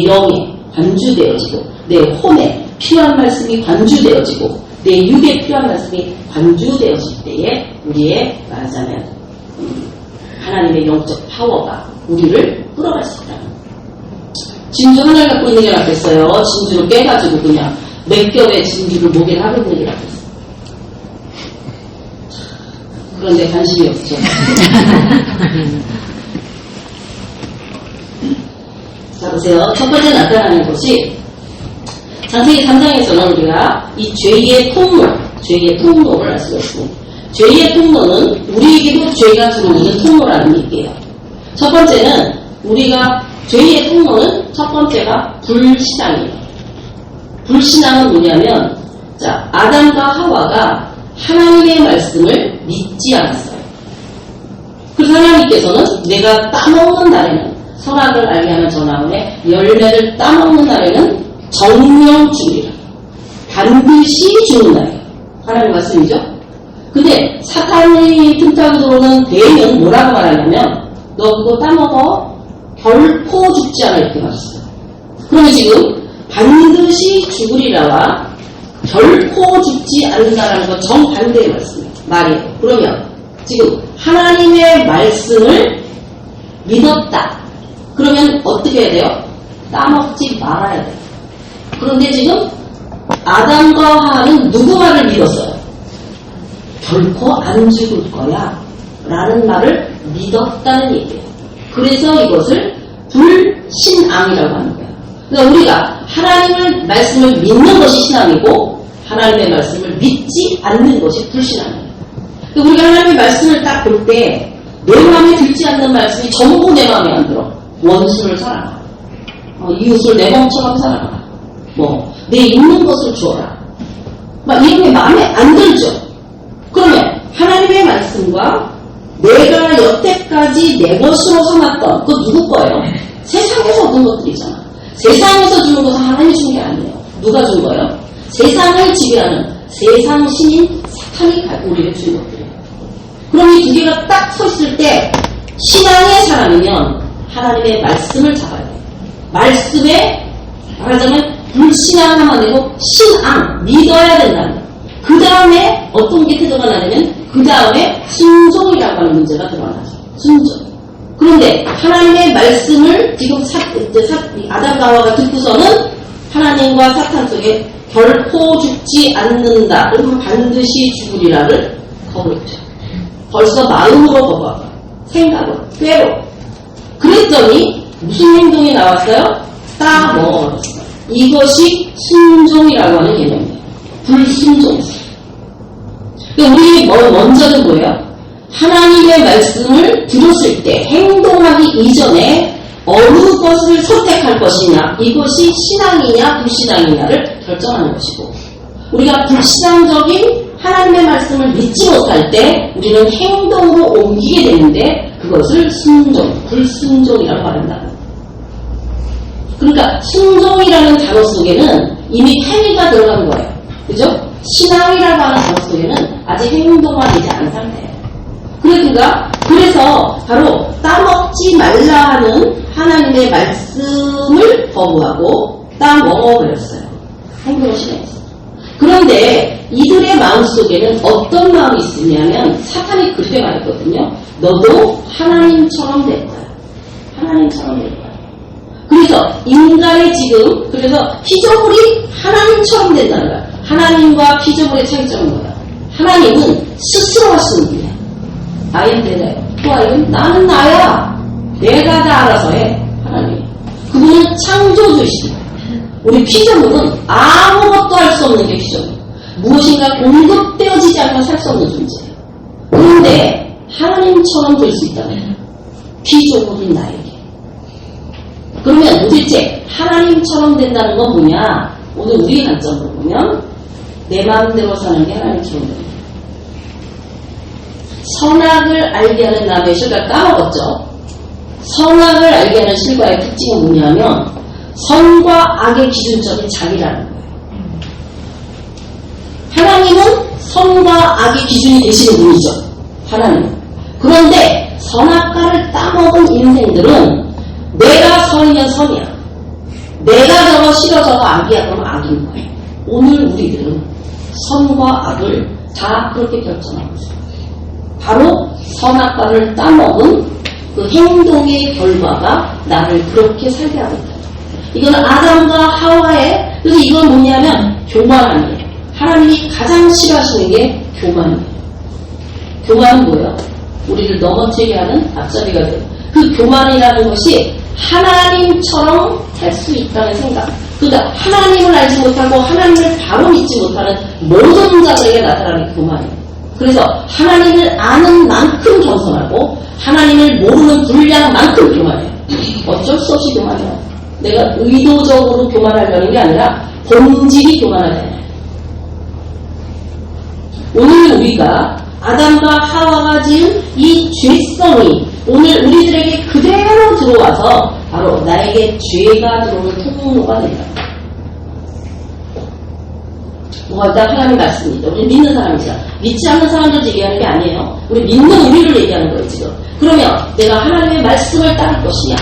영에 관주되어지고 내 혼에 필요한 말씀이 관주되어지고 내 육에 필요한 말씀이 관주되어질 때에 우리의 말하자면 하나님의 영적 파워가 우리를 끌어갈 수 있다. 진주 하나를 갖고 있는 게 낫겠어요? 진주를 깨가지고 그냥 몇 겹의 진주를 목에 하고 있는 게 낫겠어요? 그런데 관심이 없죠. 자, 보세요. 첫 번째 나타나는 것이 창세기 3장에서는 우리가 이 죄의 통로를 알 수가 있고, 죄의 통로는 우리에게도 죄가 들어오는 통로라는 얘기예요. 첫 번째는 우리가 죄의 통로는 첫 번째가 불신앙이에요. 불신앙은 뭐냐면, 자, 아담과 하와가 하나님의 말씀을 믿지 않았어요. 그래서 하나님께서는 내가 따먹는 날에는, 선악을 알게 하는 전화문에 열매를 따먹는 날에는 정령 죽으리라. 반드시 죽는 날이에요. 하나님 말씀이죠. 근데 사탄이 틈타고 들어오는 뱀은 뭐라고 말하냐면, 너 그거 따먹어 결코 죽지 않아, 이렇게 말했어요. 그러면 지금 반드시 죽으리라와 결코 죽지 않는다라는 건 정반대의 말이에요. 그러면 지금 하나님의 말씀을 믿었다. 그러면 어떻게 해야 돼요? 따먹지 말아야 돼요. 그런데 지금 아담과 하와는 누구 말을 믿었어요? 결코 안 죽을 거야 라는 말을 믿었다는 얘기예요. 그래서 이것을 불신앙이라고 하는 거예요. 그러니까 우리가 하나님의 말씀을 믿는 것이 신앙이고 하나님의 말씀을 믿지 않는 것이 불신앙이에요. 그러니까 우리가 하나님의 말씀을 딱 볼 때 내 마음에 들지 않는 말씀이 전부 내 마음에 안 들어. 원수를 사랑하라. 이웃을 내 몸처럼 사랑하라. 내 있는 것을 주어라. 막 이런 게 마음에 안 들죠. 그러면 하나님의 말씀과 내가 여태까지 내 것으로 삼았던 그 누구 거예요? 세상에서 얻은 것들이잖아. 세상에서 주는 것은 하나님이 준 게 아니에요. 누가 준 거예요? 세상을 지배하는 세상 신인 사탄이 우리를 준 것들이에요. 그럼 이 두 개가 딱 서 있을 때 신앙의 사람이면 하나님의 말씀을 잡아야 돼요. 말씀에 말하자면 불신앙 하면 안 되고 신앙, 믿어야 된다는 거예요. 그 다음에 어떤 게 들어가냐면 그 다음에 순종이라고 하는 문제가 들어가죠. 순종. 그런데 하나님의 말씀을 지금 아담과 하와가 듣고서는 하나님과 사탄 속에 결코 죽지 않는다. 그러면 반드시 죽으리라를 거부했죠. 벌써 마음으로 거부하고 생각으로, 꾀로. 그랬더니 무슨 행동이 나왔어요? 따먹었어요. 이것이 순종이라고 하는 개념이에요. 불순종이에요. 우리 먼저는 뭐예요? 하나님의 말씀을 들었을 때 행동하기 이전에 어느 것을 선택할 것이냐, 이것이 신앙이냐 불신앙이냐를 결정하는 것이고, 우리가 불신앙적인 하나님의 말씀을 믿지 못할 때 우리는 행동으로 옮기게 되는데 그것을 불순종이라고 말한다. 그러니까 순종이라는 단어 속에는 이미 행위가 들어간 거예요. 그죠? 신앙이라고 하는 단어 속에는 아직 행동화되지 않은 상태예요. 그래서 바로 따먹지 말라 하는 하나님의 말씀을 거부하고 따먹어버렸어요. 행동을 실행했어요. 그런데 이들의 마음속에는 어떤 마음이 있으냐면 사탄이 그렇게 말했거든요. 너도 하나님처럼 될 거야. 하나님처럼 될 거야. 그래서 인간의 그래서 피조물이 하나님처럼 된다는 거야. 하나님과 피조물의 차이점은 뭐야? 하나님은 스스로 하시는 분이야. I am 내가요. 또 I am 나는 나야. 내가 다 알아서 해. 하나님. 그분은 창조주이십니다. 우리 피조물은 아무것도 할 수 없는 게 피조물. 무엇인가 공급되어지지 않으면 살 수 없는 존재예요. 그런데 하나님처럼 될 수 있다면 피조물인 나에게. 그러면 도대체 하나님처럼 된다는 건 뭐냐? 오늘 우리의 관점으로 보면 내 마음대로 사는 게 하나님처럼 됩니다. 선악을 알게 하는 나무의 실과를 까먹었죠. 선악을 알게 하는 실과의 특징은 뭐냐면 선과 악의 기준점이 자기라는 거예요. 하나님은 선과 악의 기준이 되시는 분이죠. 하나님은. 그런데 선악과를 따먹은 인생들은 내가 선이면 선이야. 내가 저거 싫어 저거 악이야 그러면 악인 거예요. 오늘 우리들은 선과 악을 다 그렇게 결정하고 있어요. 바로 선악과를 따먹은 그 행동의 결과가 나를 그렇게 살게 하고 있다. 이거는 아담과 하와의, 그래서 이건 뭐냐면 교만함이에요. 하나님이 가장 싫어하시는 게 교만이에요. 교만은 뭐예요? 우리를 넘어뜨리게 하는 앞잡이가 돼요. 그 교만이라는 것이 하나님처럼 될 수 있다는 생각. 그러니까 하나님을 알지 못하고 하나님을 바로 믿지 못하는 모든 자들에게 나타나는 게 교만이에요. 그래서 하나님을 아는 만큼 겸손하고 하나님을 모르는 분량만큼 교만해요. 어쩔 수 없이 교만해요. 내가 의도적으로 교만하려는 게 아니라 본질이 교만하잖아요. 오늘 우리가 아담과 하와가 지은 이 죄성이 오늘 우리들에게 그대로 들어와서 바로 나에게 죄가 들어오는 통로가 된다. 뭐가 일단 하나님 말씀이죠. 우리 믿는 사람이죠. 믿지 않는 사람들 얘기하는 게 아니에요. 우리 믿는 우리를 얘기하는 거예요, 지금. 그러면 내가 하나님의 말씀을 따를 것이냐?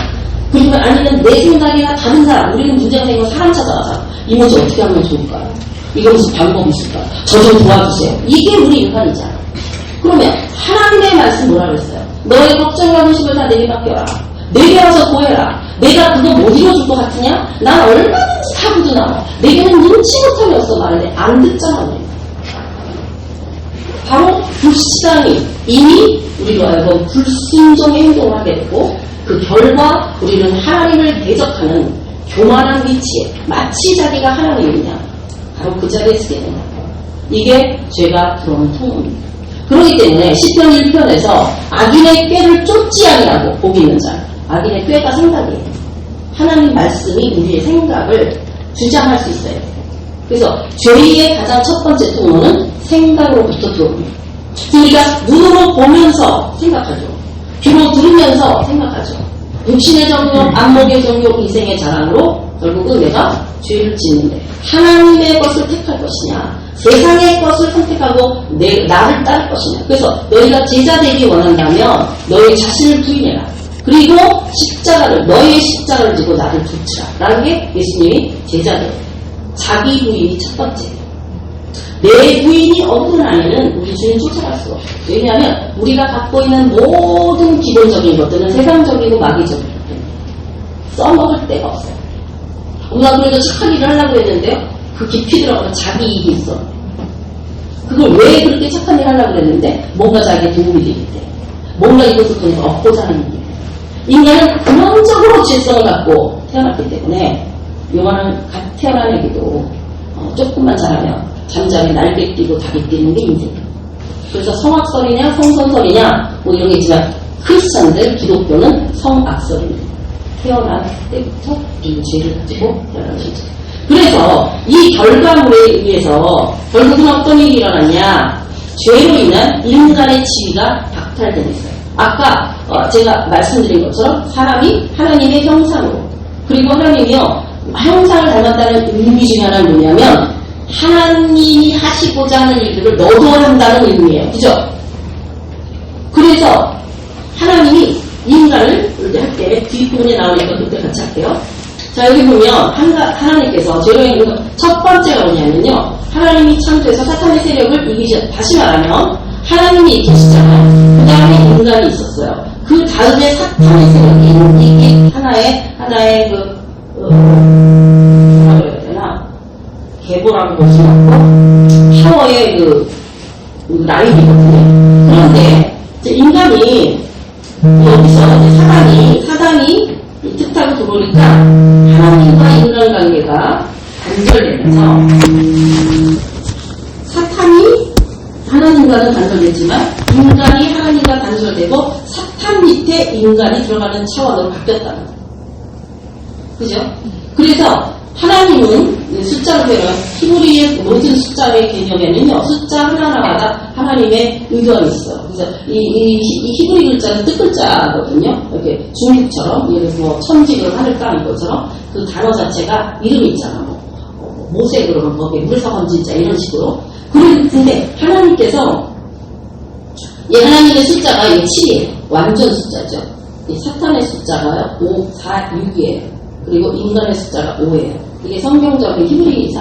그리고 아니면 내 생각이나 다른 사람, 우리는 문제가 생기면 사람 찾아가서 이 문제 어떻게 하면 좋을까요? 이거 무슨 방법이 있을까요? 저 좀 도와주세요. 이게 우리 인간이잖아. 그러면 하나님의 말씀 뭐라 그랬어요? 너의 걱정과 근심을 다 내게 맡겨라. 내게 와서 구해라. 내가 그거 못 이뤄줄 것 같으냐? 난 얼마든지 타고도 나와. 내게는 눈치 못하게 없어 말하는데 안 듣잖아. 우리. 바로 불신앙이 이미 우리로 하여금 불순종의 행동을 하게 되고 그 결과 우리는 하나님을 대적하는 교만한 위치에 마치 자기가 하나님이냐 바로 그 자리에 서게 된다. 이게 죄가 들어오는 통로입니다. 그렇기 때문에 시편 1편에서 악인의 꾀를 쫓지 아니하고 복이 있는 자. 악인의 꾀가 생각이에요. 하나님 말씀이 우리의 생각을 주장할 수 있어요. 그래서 죄의 가장 첫 번째 통로는 생각으로부터 들어옵니다. 우리가 눈으로 보면서 생각하죠. 귀로 들으면서 생각하죠. 육신의 정욕, 안목의 정욕, 이생의 자랑으로 결국은 내가 죄를 짓는데 하나님의 것을 택할 것이냐 세상의 것을 선택하고 나를 따를 것이냐. 그래서 너희가 제자 되기 원한다면 너희 자신을 부인해라. 그리고 십자가를 너희의 십자가를 지고 나를 붙이라. 라는 게 예수님이 제자들. 자기 부인이 첫 번째예요. 내 부인이 없는 안에는 우리 주인 쫓아갈 수가 없어요. 왜냐하면 우리가 갖고 있는 모든 기본적인 것들은 세상적이고 마귀적이기 때문에 써먹을 데가 없어요. 우리가 그래도 착한 일을 하려고 했는데요. 그 깊이 들어가면 자기 이익이 있어. 그걸 왜 그렇게 착한 일을 하려고 했는데 뭔가 자기에 도움이 되기 때문에 뭔가 이것을 통해서 얻고자 하는 일이에요. 인간은 근원적으로 죄성을 갖고 태어났기 때문에 요만한 갓 태어난 애기도 조금만 자라면 잠잠에 날개 뛰고 닭이 뛰는 게 인생이에요. 그래서 성악설이냐 성선설이냐 뭐 이런 게 있지만 크리스천들 기독교는 성악설입니다. 태어날 때부터 이 죄를 가지고 태어나는 거죠. 그래서 이 결과물에 의해서 결국은 어떤 일이 일어났냐. 죄로 인한 인간의 지위가 박탈되고 있어요. 아까 제가 말씀드린 것처럼 사람이 하나님의 형상으로 그리고 하나님이요 형상을 닮았다는 의미 중에 하나는 뭐냐면 하나님이 하시고자 하는 일들을 너도 한다는 의미예요. 그죠? 그래서 하나님이 인간을 할 때 뒷부분에 나오니까 그때 같이 할게요. 자 여기 보면 하나님께서 죄로 인한 첫 번째가 뭐냐면요. 하나님이 창조해서 사탄의 세력을 이기시 다시 말하면 하나님이 계시잖아요. 그 다음에 인간이 있었어요. 그 다음에 사탄의 세력이 이게 하나의 뭐라 그래야 되나 계보라고 볼 수 없고 파워의 그 라인이거든요. 그런데 이제 인간이 여기서 사단이 이 뜻하고 들어오니까 하나님과 인간 관계가 단절되면서 사탄이 하나님과는 단절되지만 인간이 하나님과 단절되고 사탄 밑에 인간이 들어가는 차원으로 바뀌었다는 거예요. 그죠? 그래서 하나님은 숫자로 표현한 히브리의 모든 숫자의 개념에는요, 숫자 하나하나마다 하나님의 의도가 있어요. 그래서 이 히브리 글자는 뜻글자거든요. 이렇게 중국처럼, 예를 들어서 천지를 하늘 땅인 것처럼 그 단어 자체가 이름이 있잖아. 모세 그러면 거기에 물사건진자 이런 식으로. 그런데 하나님께서 하나님의 숫자가 7이에요. 완전 숫자죠. 사탄의 숫자가 5, 4, 6이에요. 그리고 인간의 숫자가 5예요. 이게 성경적인 히브리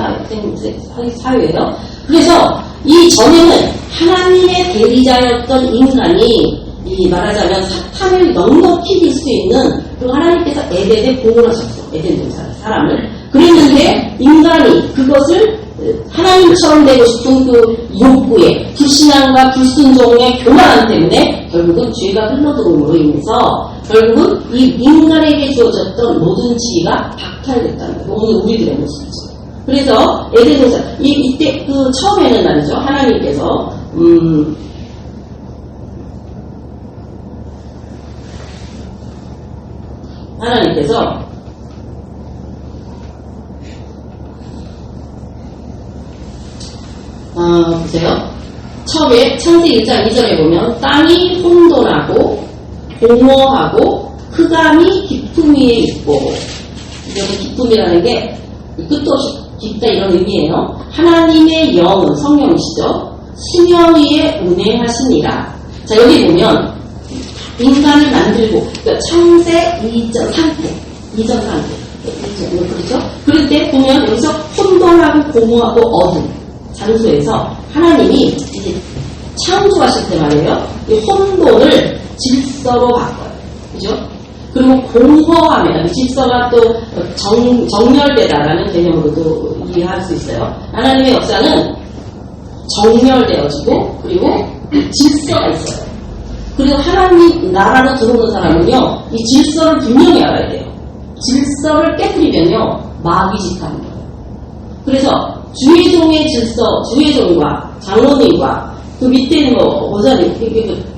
사회예요. 그래서 이 전에는 하나님의 대리자였던 인간이 말하자면 사탄을 넉넉히 이길 수 있는 그 하나님께서 에덴에 보호하셨어. 에덴 동산을, 사람을. 그랬는데 인간이 그것을 하나님처럼 되고 싶은 그 욕구에 불신앙과 불순종의 교만 때문에 결국은 죄가 흘러들어옴으로 인해서 결국은 이 인간에게 주어졌던 모든 지위가 박탈됐다는 거예요. 오늘 우리들의 모습이죠. 그래서 에덴 동산 이때 그 처음에는 말이죠. 하나님께서 보세요. 처음에 창세기 1장 2절에 보면 땅이 혼돈하고 공허하고 흑암이 깊음 위에 있고, 여기 깊음이라는 게 끝도 없이 깊다 이런 의미예요. 하나님의 영은 성령이시죠. 수면 위에 운행하시니라. 자, 여기 보면 인간을 만들고, 그러니까 창세 이전 상태. 그렇죠? 그럴 때 보면 여기서 혼돈하고 공허하고 어둠 장소에서 하나님이 이제 창조하실 때 말이에요. 이 혼돈을 질서로 바꿔요. 그죠? 그리고 공허하면 질서가 또 정렬되다라는 개념으로도 이해할 수 있어요. 하나님의 역사는 정렬되어지고 그리고 질서가 있어요. 그리고 하나님 나라로 들어오는 사람은요, 이 질서를 분명히 알아야 돼요. 질서를 깨뜨리면요, 마귀짓하는 거예요. 그래서 주의종의 질서, 주의종과 장로님과 그 밑에 있는 거, 보자니,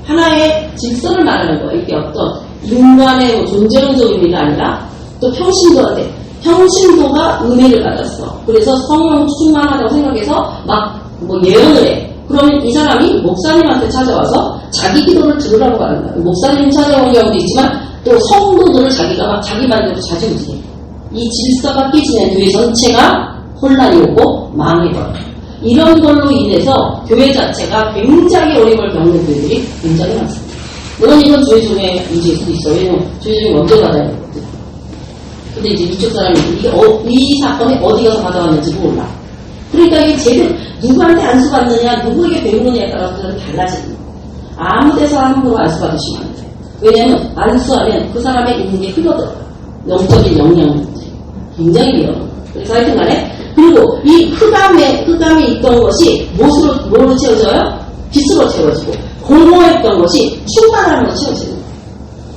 하나의 질서를 말하는 거예요. 이게 어떤 인간의 뭐 존재론적 의미가 아니라 또 평신도한테, 평신도가 은혜를 받았어. 그래서 성령 충만하다고 생각해서 막 뭐 예언을 해. 그러면 이 사람이 목사님한테 찾아와서 자기 기도를 들으라고 하는 거예요. 목사님 찾아오는 경우도 있지만 또 성도들을 자기가 막 자기 말대로 자지우지해. 이 질서가 깨지면 교회 전체가 혼란이 오고 망해버려요. 이런 걸로 인해서 교회 자체가 굉장히 어려움을 겪는 교회들이 굉장히 많습니다. 물론 이건 주의종의 문제일 수도 있어요. 왜냐면 주의종이 먼저 받아야 되거든요. 근데 이제 이쪽 사람이 이 사건이 어디 가서 받아왔는지 몰라. 그러니까 이게 제대로 누구한테 안수받느냐, 누구에게 배우느냐에 따라서는 달라지는 거예요. 아무 데서 함부로 안수받으시면 안 돼요. 왜냐면 안수하면 그 사람의 있는 게 흘러들어요. 영적인 영향 문제. 굉장히 위험해요. 그래서 하여튼 간에, 그리고 이 흑암에 있던 것이 뭐로 채워져요? 빛으로 채워지고, 공허했던 것이 충만함으로 채워지는 거예요.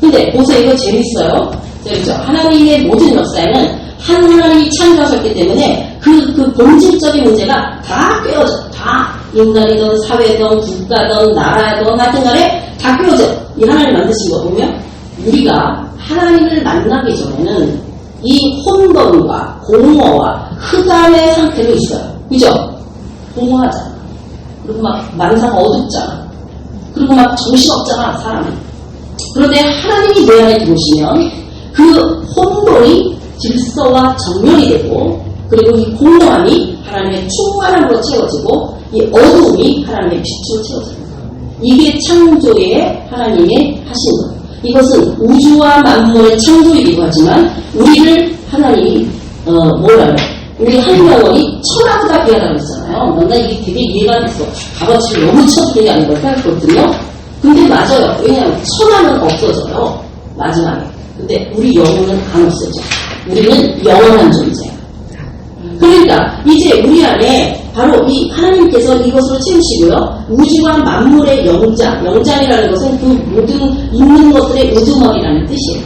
근데 보세요. 이거 재밌어요. 그렇죠? 하나님의 모든 역사에는 하나님이 창조하셨기 때문에 그 본질적인 문제가 다 깨어져. 다 인간이든 사회든 국가든 나라든 하여튼 간에 다 깨어져. 이 하나님 만드신 거 보면 우리가 하나님을 만나기 전에는 이 혼돈과 공허와 흑암의 상태로 있어요. 그죠? 공허하잖아. 그리고 막 만상 어둡잖아. 그리고 막 정신없잖아, 사람이. 그런데 하나님이 내 안에 들어오시면 그 혼돈이 질서와 정렬이 되고, 그리고 이 공허함이 하나님의 충만함으로 채워지고, 이 어두움이 하나님의 빛으로 채워집니다. 이게 창조의 하나님의 하신 거예요. 이것은 우주와 만물의 창조이기도 하지만 우리를 하나님이 우리 한 영혼이 천하보다 귀하다고 했잖아요. 나 이게 되게 이해가 됐어. 값어치를 너무 쳐주는 게 아닌 걸 생각했거든요. 근데 맞아요. 왜냐하면 천하는 없어져요, 마지막에. 근데 우리 영혼은 안 없어져. 우리는 영원한 존재야. 그러니까 이제 우리 안에 바로 이 하나님께서 이것으로 채우시고요. 우주와 만물의 영장이라는 것은 그 모든 있는 것들의 우두머리라는 뜻이에요.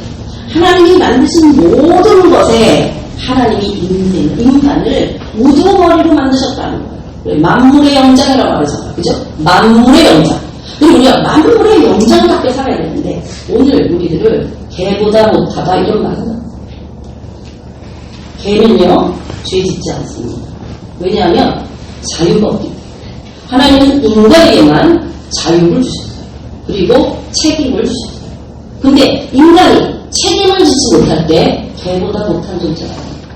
하나님이 만드신 모든 것에 하나님이 인간을 우두머리로 만드셨다는 거예요. 만물의 영장이라고 말하잖아요. 그죠? 만물의 영장. 그리고 우리가 만물의 영장답게 살아야 되는데 오늘 우리들을 개보다 못하다 이런 말은 개는요 죄 짓지 않습니다. 왜냐하면 자유가 없기 때문에. 하나님은 인간에게만 자유를 주셨어요. 그리고 책임을 주셨어요. 근데 인간이 책임을 지지 못할 때 개보다 못한 존재가 아닙니다.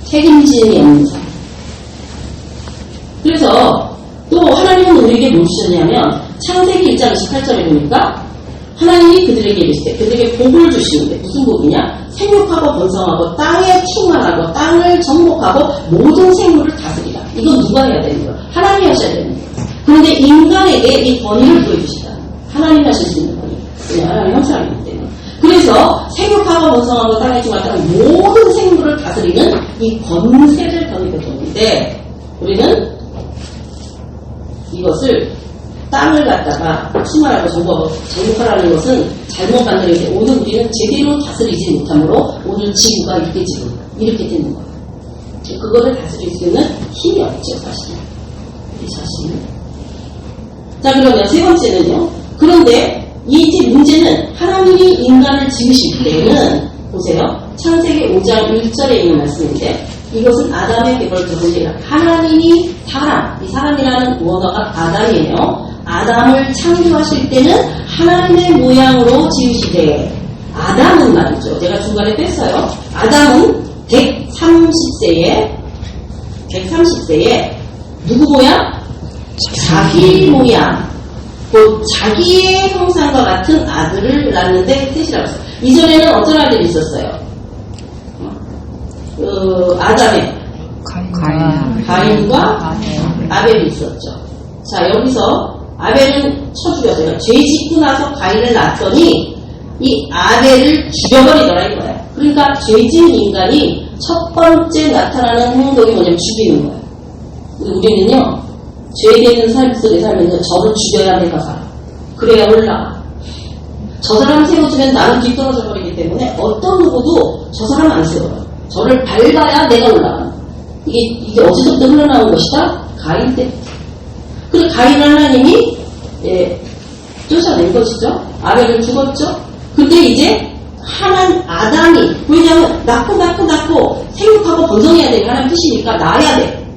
책임짐이 없는 사람. 그래서 또 하나님은 우리에게 뭘 주셨냐면 창세기 1장 28절에 보니까 하나님이 그들에게 이르시되 그들에게 복을 주시는데 무슨 복이냐? 생육하고 번성하고 땅에 충만하고 땅을 정복하고 모든 생물을 다스리라. 이건 누가 해야 되는 거예요? 하나님이 하셔야 되는 거예요. 그런데 인간에게 이 권위를 보여주시다. 하나님이 하실 수 있는 거니까. 그냥 하나님 형상이기 때문에. 그래서 생육하고 번성하고 땅에 주마땅한 모든 생물을 다스리는 이 권세를 던지게 되는데 우리는 이것을 땅을 갖다가 충만하고 정복하라는 것은 잘못 만들어야 돼. 오늘 우리는 제대로 다스리지 못하므로 오늘 지구가 이렇게 지금 이렇게 되는 거예요. 그거를 다스릴 수 있는 힘이 없죠, 사실은. 우리 자신은. 자, 그러면 세 번째는요. 그런데 이제 문제는 하나님이 인간을 지으실 때는 보세요. 창세기 5장 1절에 있는 말씀인데 이것은 아담의 계보를 적용해라. 하나님이 사람, 이 사람이라는 원어가 아담이에요. 아담을 창조하실 때는 하나님의 모양으로 지으시되 아담은 말이죠. 제가 중간에 뺐어요. 아담은 130세에 누구 모양? 자기 모양. 곧 자기의 형상과 같은 아들을 낳는데 셋이라고 했어요. 이전에는 어떤 아들이 있었어요? 아담의 가인과 아벨이 있었죠. 자, 여기서 아벨은 죽였어요. 죄 짓고 나서 가인을 낳았더니 이 아벨을 죽여버리더라 이거예요. 그러니까 죄 지은 인간이 첫 번째 나타나는 행동이 뭐냐면 죽이는 거예요. 우리는요, 죄되는 삶 속에 살면서 저를 죽여야 내가 살아. 그래야 올라가. 저 사람 세워주면 나는 뒤떨어져 버리기 때문에 어떤 누구도 저 사람 안 세워요. 저를 밟아야 내가 올라가. 이게 어디서부터 흘러나온 것이다? 가인 때. 그래, 가인 하나님이, 쫓아낸 것이죠. 아벨을 죽었죠. 근데 이제, 아담이, 왜냐하면, 낳고, 생육하고 번성해야 돼. 하나님 뜻이니까, 낳아야 돼.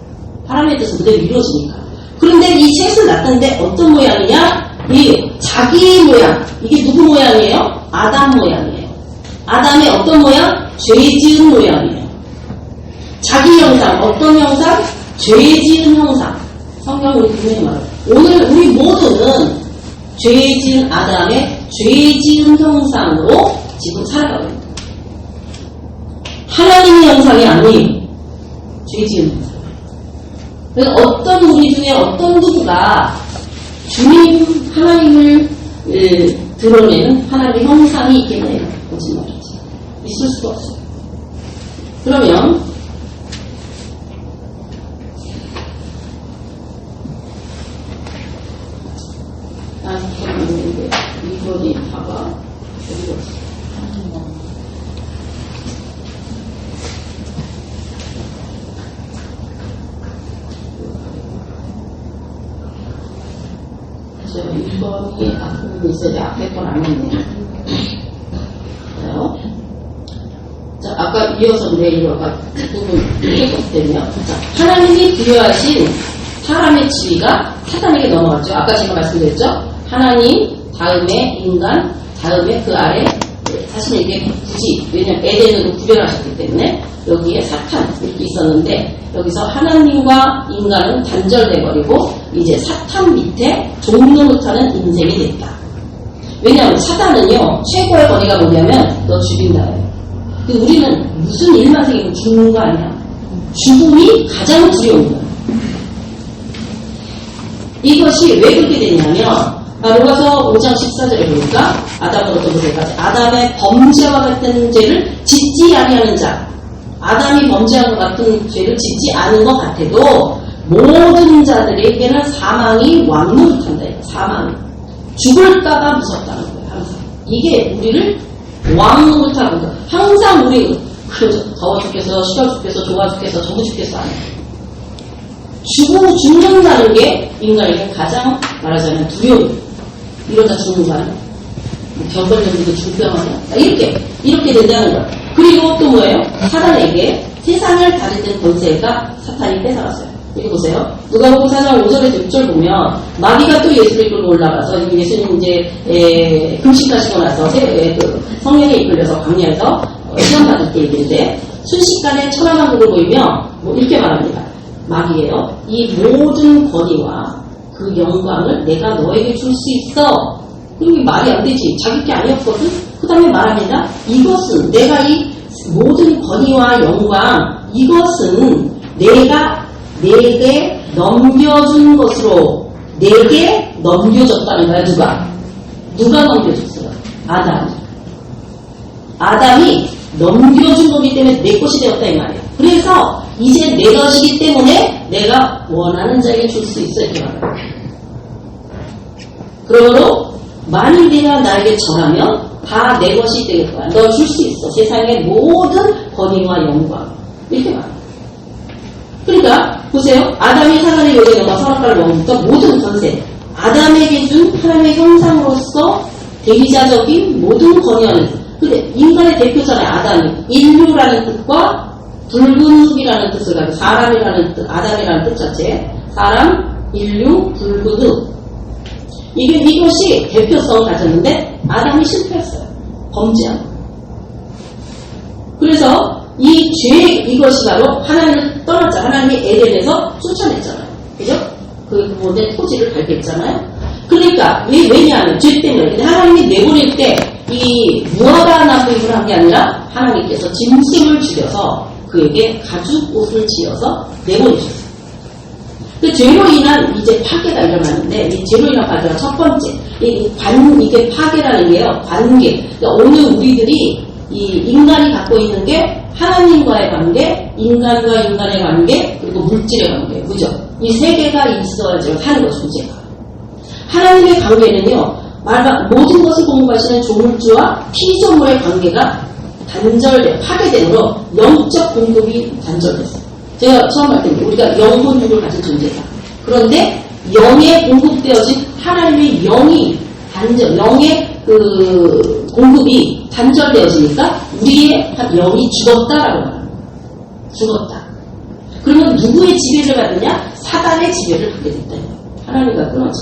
하나님의 뜻은 그대로 이루어지니까. 그런데 이 셋을 낳았는데, 어떤 모양이냐? 이 자기 모양. 이게 누구 모양이에요? 아담 모양이에요. 아담의 어떤 모양? 죄 지은 모양이에요. 자기 형상, 어떤 형상? 죄 지은 형상. 성경 우리 분명히 말해요. 오늘 우리 모두는 죄 지은 아담의 죄 지은 형상으로 지금 살아가고 있다. 하나님의 형상이 아닌 죄 지은 형상. 그래서 어떤 우리 중에 어떤 누구가 주님 하나님을 드러내는 하나님의 형상이 있겠네요. 거짓말이지. 있을 수가 없어요. 그러면 있는데 이번이 다가 어디가 있어? 저 1번이 앞부분이 있어야 앞에 건 아니네요. 자, 아까 이어서 내일 아까 부분 읽었거든요. 자, 하나님이 부여하신 사람의 지위가 사탄에게 넘어갔죠. 아까 제가 말씀드렸죠. 하나님, 다음에 인간, 다음에 그 아래 자신에게 굳이, 왜냐면 에덴으로 구별하셨기 때문에 여기에 사탄 이렇게 있었는데 여기서 하나님과 인간은 단절돼버리고 이제 사탄 밑에 종로 못하는 인생이 됐다. 왜냐하면 사탄은요 최고의 거리가 뭐냐면 너 죽인다예요. 근데 우리는 무슨 일만 생기면 죽는 거 아니야. 죽음이 가장 두려운 거야. 이것이 왜 그렇게 되냐면 로마서 5장 14절에 보니까 아담으로부터 무죄까지 아담의 범죄와 같은 죄를 짓지 아니하는 자, 아담이 범죄한 것 같은 죄를 짓지 않은 것 같아도 모든 자들에게는 사망이 왕노릇한다. 사망이 죽을까봐 무섭다는 거예요. 항상 이게 우리를 왕노릇하는 거예요. 항상 우리 더워 죽겠어, 싫어 죽겠어, 좋아 죽겠어, 전부 죽겠어 안 해요. 죽는다는 게 인간에게 가장 말하자면 두려움. 이러다 죽는 거 아니야? 병 걸렸는데 죽병 아니야? 이렇게 된다는 거야. 그리고 또 뭐예요? 사탄에게 세상을 다스리는 권세가 사탄이 뺏어갔어요. 여기 보세요. 누가복음 4장 5절에서 6절 보면 마귀가 또 예수를 이끌고 올라가서 예수님 이제 금식하시고 나서 성령에 이끌려서 광야에서 시험 받을 때 얘기인데 순식간에 천하만국을 보이며 뭐 이렇게 말합니다. 마귀예요. 이 모든 권위와 그 영광을 내가 너에게 줄 수 있어. 그럼 말이 안 되지. 자기 게 아니었거든. 그 다음에 말합니다. 이것은 내가 이 모든 권위와 영광 이것은 내가 내게 넘겨준 것으로 내게 넘겨줬다는 거야. 누가? 누가 넘겨줬어요? 아담이 넘겨준 거기 때문에 내 것이 되었다 이 말이에요. 그래서 이제 내 것이기 때문에 내가 원하는 자에게 줄 수 있어 이렇게 말해요. 그러므로 만일 네가 나에게 절하면 다 내 것이 되겠다. 너 줄 수 있어. 세상의 모든 권위와 영광. 이렇게 말해요. 그러니까 보세요. 아담이 하나님의 요에 넘어 선악과를 먹으니까 모든 권세. 아담에게 준 하나님의 형상으로서 대리자적인 모든 권위하는 뜻. 근데 인간의 대표잖아요. 아담이. 인류라는 뜻과 붉은 흙이라는 뜻을 가지고 사람이라는 뜻, 아담이라는 뜻 자체. 사람, 인류, 붉은 흙. 이것이 대표성을 가졌는데 아담이 실패했어요. 범죄한. 그래서 이 죄 이것이 바로 하나님을 떠났잖아요. 하나님이 에덴에서 쫓아냈잖아요. 그죠? 그 부분에 토지를 밟겠잖아요. 그러니까 왜냐하면 죄 때문에. 근데 하나님이 내보낼 때 이 무화과 나무잎을 한 게 아니라 하나님께서 짐승을 죽여서 그에게 가죽 옷을 지어서 내보내셨어요. 그 죄로 인한 이제 파괴가 일어나는데 이 죄로 인한 파괴가 첫 번째 이게 파괴라는 게요. 관계. 그러니까 오늘 우리들이 이 인간이 갖고 있는 게 하나님과의 관계, 인간과 인간의 관계, 그리고 물질의 관계, 그죠? 이 세 개가 있어야지 사는 것이 문제가. 하나님의 관계는요, 모든 것을 공부하시는 조물주와 피조물의 관계가 단절돼요. 파괴되므로 영적 공급이 단절됐어요. 제가 처음 할 때 우리가 영혼육을 가진 존재다. 그런데 영에 공급되어진 하나님의 영이 영의 그 공급이 단절되어지니까 우리의 영이 죽었다라고 말합니다. 죽었다. 그러면 누구의 지배를 받느냐? 사단의 지배를 받게 됐다. 하나님과 끊어져.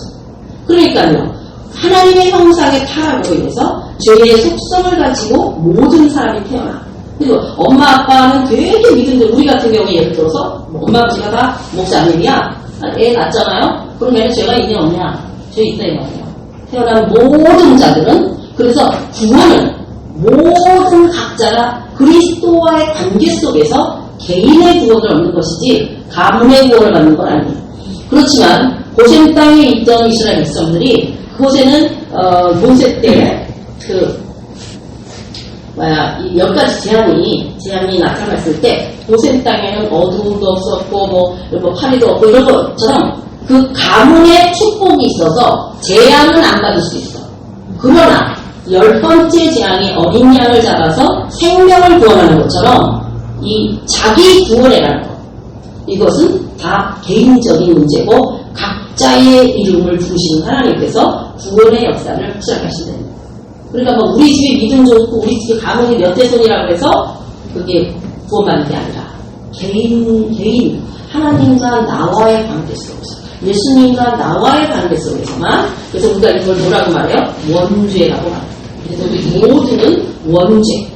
그러니까요. 하나님의 형상의 타락으로 인해서 죄의 속성을 가지고 모든 사람이 태어나. 그리고 엄마 아빠는 되게 믿음들. 우리 같은 경우에 예를 들어서 엄마 아버지가 다 목사님이야. 애 낳잖아요. 그럼 얘는 죄가 있냐 없냐? 죄 있다 이 말이에요. 태어난 모든 자들은 그래서 구원은 모든 각자가 그리스도와의 관계 속에서 개인의 구원을 얻는 것이지 가문의 구원을 받는 건 아니에요. 그렇지만 고센 땅에 있던 이스라엘 백성들이 그곳에는 모세 때 이 10가지 재앙이 나타났을 때 고센 땅에는 어두움도 없었고 뭐 파리도 없고 이런 것처럼 그 가문의 축복이 있어서 재앙은 안 받을 수 있어. 그러나 10번째 재앙이 어린 양을 잡아서 생명을 구원하는 것처럼 이 자기 구원이라는 것, 이것은 다 개인적인 문제고 각자의 이름을 부르시는 하나님께서 구원의 역사를 시작하신다. 그러니까 뭐 우리 집에 믿음 좋고 우리 집에 가문이 몇 대손이라고 해서 그게 구원받는 게 아니라 개인 하나님과 나와의 관계 속에서 예수님과 나와의 관계 속에서만. 그래서 우리가 이걸 뭐라고 말해요? 원죄라고 말해요. 그래서 우리 모두는 원죄.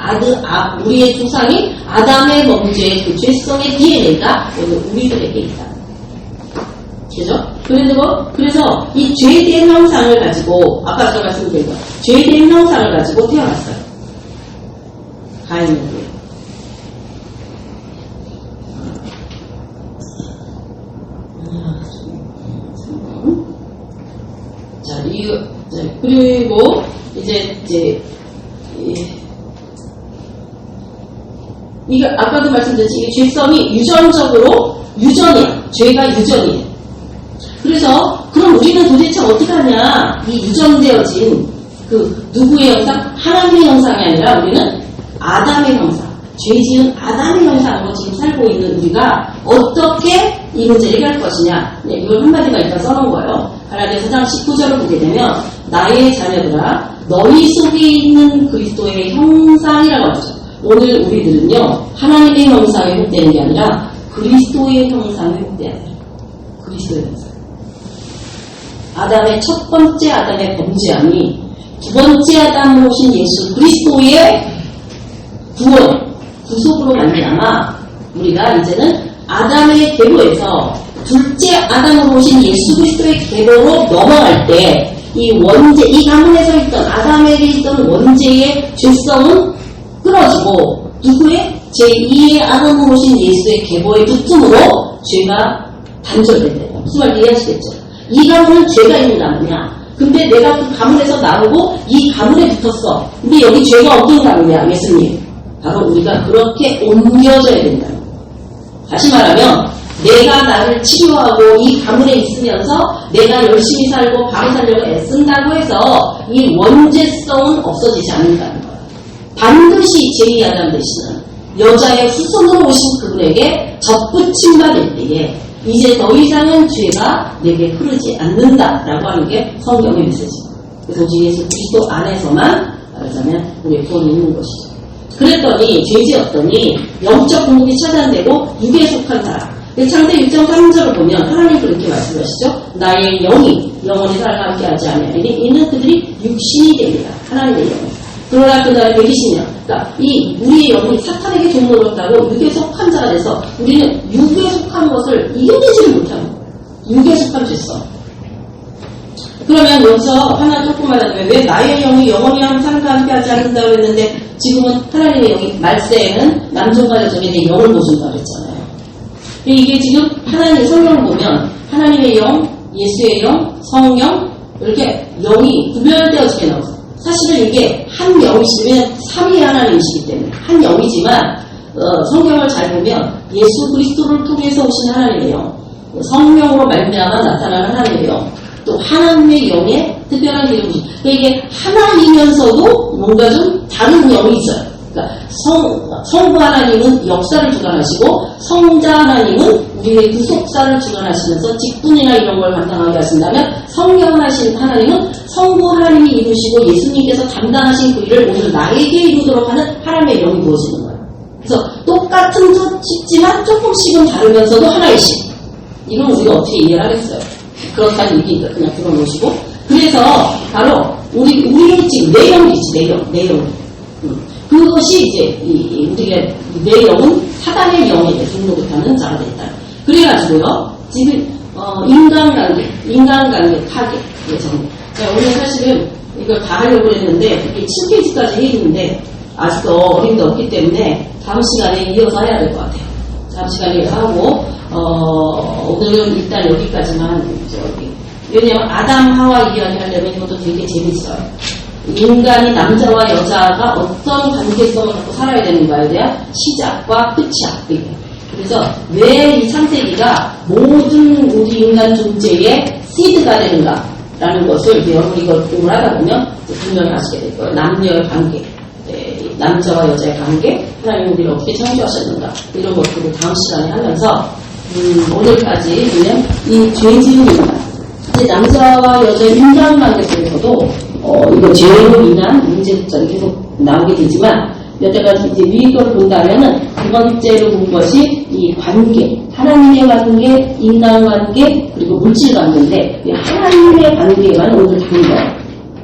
우리의 조상이 아담의 범죄의 그 죄성의 DNA가 우리들에게 있다. 그죠? 그래서 이 죄된 형상을 가지고, 아까 제가 말씀드린 거, 죄된 형상을 가지고 태어났어요. 가인은. 그리고 이게 아까도 말씀드렸지, 이게 죄성이 유전이야. 죄가 유전이에요. 그래서 그럼 우리는 도대체 어떻게 하냐? 이 유전되어진 누구의 형상? 하나님의 형상이 아니라 우리는 아담의 형상, 죄 지은 아담의 형상으로 지금 살고 있는 우리가 어떻게 이 문제를 해결할 것이냐? 이걸 한마디만 일단 써놓은 거예요. 갈라디아서 4장 19절을 보게 되면 나의 자녀들아 너희 속에 있는 그리스도의 형상이라고 하죠. 오늘 우리들은요 하나님의 형상에 흡되는 게 아니라 그리스도의 형상에 흡되어야 돼요. 그리스도의 형상. 아담의 첫 번째 아담의 범죄함이 두 번째 아담으로 오신 예수 그리스도의 구원, 구속으로 말미암아 우리가 이제는 아담의 계보에서 둘째 아담으로 오신 예수 그리스도의 계보로 넘어갈 때 이 원죄, 이 가문에서 있던 아담에게 있던 원죄의 죄성은 끊어지고 누구의? 제2의 아담으로 오신 예수의 계보에 붙음으로 죄가 단절된대요. 무슨 말인지 이해하시겠죠? 이 가문은 죄가 있는 가문이야. 근데 내가 그 가문에서 나오고 이 가문에 붙었어. 근데 여기 죄가 어떤 가문이야, 예수님? 바로 우리가 그렇게 옮겨져야 된다. 다시 말하면 내가 나를 치료하고 이 가문에 있으면서 내가 열심히 살고 바로 살려고 애쓴다고 해서 이 원죄성은 없어지지 않는다는 거야. 반드시 제2아담 되시는 여자의 후손으로 오신 그분에게 접붙임 받을 때에 이제 더 이상은 죄가 내게 흐르지 않는다라고 하는 게 성경의 메시지입니다. 그래서 오직 예수 그리스도 안에서만 말하자면 우리의 구원이 있는 것이죠. 그랬더니 죄지었더니 영적 공급이 차단되고 육에 속한 사람. 창세기 1.3절을 보면 하나님 그렇게 말씀하시죠. 나의 영이 영원히 살과 함께하지 않으니 이는 그들이 육신이 됩니다. 하나님의 영이. 그러나 그날의 120년. 그러니까 이 우리의 영이 사탄에게 종노릇하고 육에 속한 자가 돼서 우리는 육에 속한 것을 이겨내지를 못하는 거예요. 육에 속한 죄성. 그러면 여기서 하나 조금 말하자면 왜 나의 영이 영원히 삶과 함께하지 않는다고 했는데 지금은 하나님의 영이 말세에는 남종과 여종에게 영을 보준다고 했잖아요. 이게 지금 하나님 성경을 보면 하나님의 영, 예수의 영, 성령 이렇게 영이 구별되어지게 나오죠. 사실은 이게 한 영이시면 삼위의 하나님이시기 때문에 한 영이지만 성경을 잘 보면 예수 그리스도를 통해서 오신 하나님의 영, 성령으로 말미암아 나타나는 하나님의 영, 또 하나님의 영의 특별한 이름이 그러니까 이게 하나이면서도 뭔가 좀 다른 영이 있어요. 그러니까 성부 하나님은 역사를 주관하시고 성자 하나님은 우리의 구속사를 주관하시면서 직분이나 이런 걸 감당하게 하신다면 성령 하신 하나님은 성부 하나님이 이루시고 예수님께서 담당하신 그 일을 오늘 나에게 이루도록 하는 하나님의 영이 부어지는 거예요. 그래서 똑같은 듯 싶지만 조금씩은 다르면서도 하나이신. 이건 우리가 어떻게 이해를 하겠어요? 그렇다는 얘기니까 그냥 들어놓으시고. 그래서 바로 우리의 지금 내용이지, 내용. 그것이 이제 우리의 내용은 사단의 영에게 등록하는 자가 됐다. 그래가지고요, 지금 인간관계 파괴 정리. 그러니까 오늘 사실은 이걸 다 하려고 했는데 이게 7페이지까지 해있는데 아직도 어림도 없기 때문에 다음 시간에 이어서 해야 될 것 같아요. 다음 시간에 하고 오늘은 일단 여기까지만 왜냐면 아담 하와 이야기하려면 이것도 되게 재밌어요. 인간이 남자와 여자가 어떤 관계성을 갖고 살아야 되는가에 대한 시작과 끝이야. 그래서 왜 이 창세기가 모든 우리 인간 존재의 시드가 되는가라는 것을 여러분이 이걸 공부를 하다 보면 분명히 아시게 될 거예요. 남녀의 관계, 남자와 여자의 관계, 하나님 우리를 어떻게 창조하셨는가 이런 것들을 다음 시간에 하면서 오늘까지 보면 이 죄지은 인간, 이제 남자와 여자의 인간관계 속에서도 이거 죄로 인한 문제점이 계속 나오게 되지만 여태까지 이제 위의 거를 본다면은 두 번째로 본 것이 이 관계, 하나님의 관계, 인간관계, 그리고 물질관계인데 이 하나님의 관계만 오늘 다룬 거예요.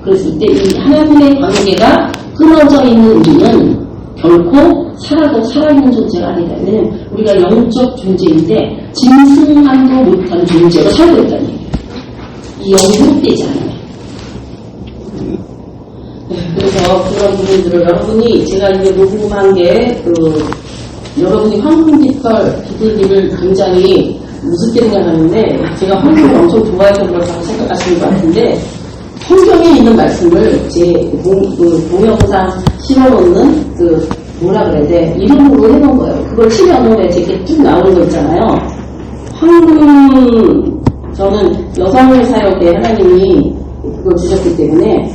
그랬을 때 이 하나님의 관계가 끊어져 있는 우리는 결코 살아있는 존재가 아니다. 왜냐면 우리가 영적 존재인데 짐승만도 못한 존재로 살고 있다는 얘기예요. 이 영이 회복되지 않아요. 그래서 그런 부분들을 여러분이 제가 이제 녹음한 게 여러분이 황금빛깔 비둘기를 굉장히 우습게 생각하는데 제가 황금을 엄청 좋아해서 그렇다고 생각하시는 것 같은데 성경에 있는 말씀을 제 동영상 실어놓는 뭐라 그래야 돼? 이름으로 해놓은 거예요. 그걸 치면은 이렇게 쭉 나오는 거 있잖아요. 황금 저는 여성의 사역에 하나님이 그걸 주셨기 때문에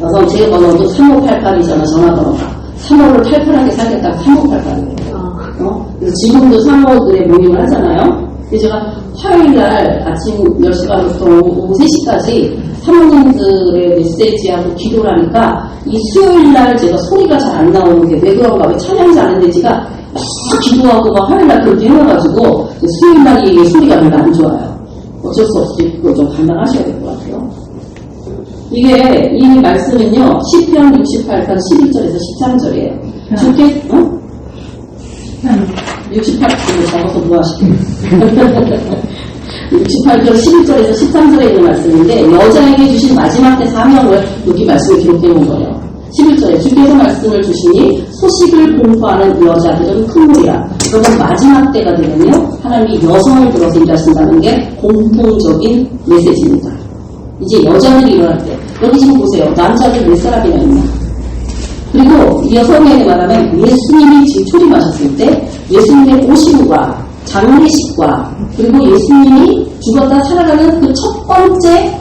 여성 제 번호도 3588이잖아, 전화번호가. 3호를 탈탈하게 살겠다고 3588이에요. 그래서 지금도 3호들의 모임을 하잖아요. 그래서 제가 화요일날 아침 10시간부터 오후 3시까지 사모님들의 메시지하고 기도를 하니까 이 수요일날 제가 소리가 잘 안 나오는 게 왜 그런가, 왜 찬양이 잘하는데 제가 막 기도하고 막 화요일날 그렇게 해놔가지고 수요일날 이게 소리가 별로 안 좋아요. 어쩔 수 없이 그거 좀 감당하셔야 될 것 같아요. 이게 이 말씀은요, 시편 68편 11절에서 13절이에요. 주께 68편 적어서 뭐 하시게요? 68편 11절에서 13절에 있는 말씀인데 여자에게 주신 마지막 때 사명을 여기 말씀에 기록해 놓은 거예요. 11절에 주께서 말씀을 주시니 소식을 공포하는 여자들은 큰 무리라. 그러면 마지막 때가 되면요, 하나님이 여성을 들어서 일하신다는 게 공통적인 메시지입니다. 이제 여자들이 일어날 때. 여기 지금 보세요. 남자들 몇 사람이나 있냐. 그리고 여성에게 말하면 예수님이 지금 초림하셨을 때 예수님의 오심과 장례식과 그리고 예수님이 죽었다 살아가는 그 첫 번째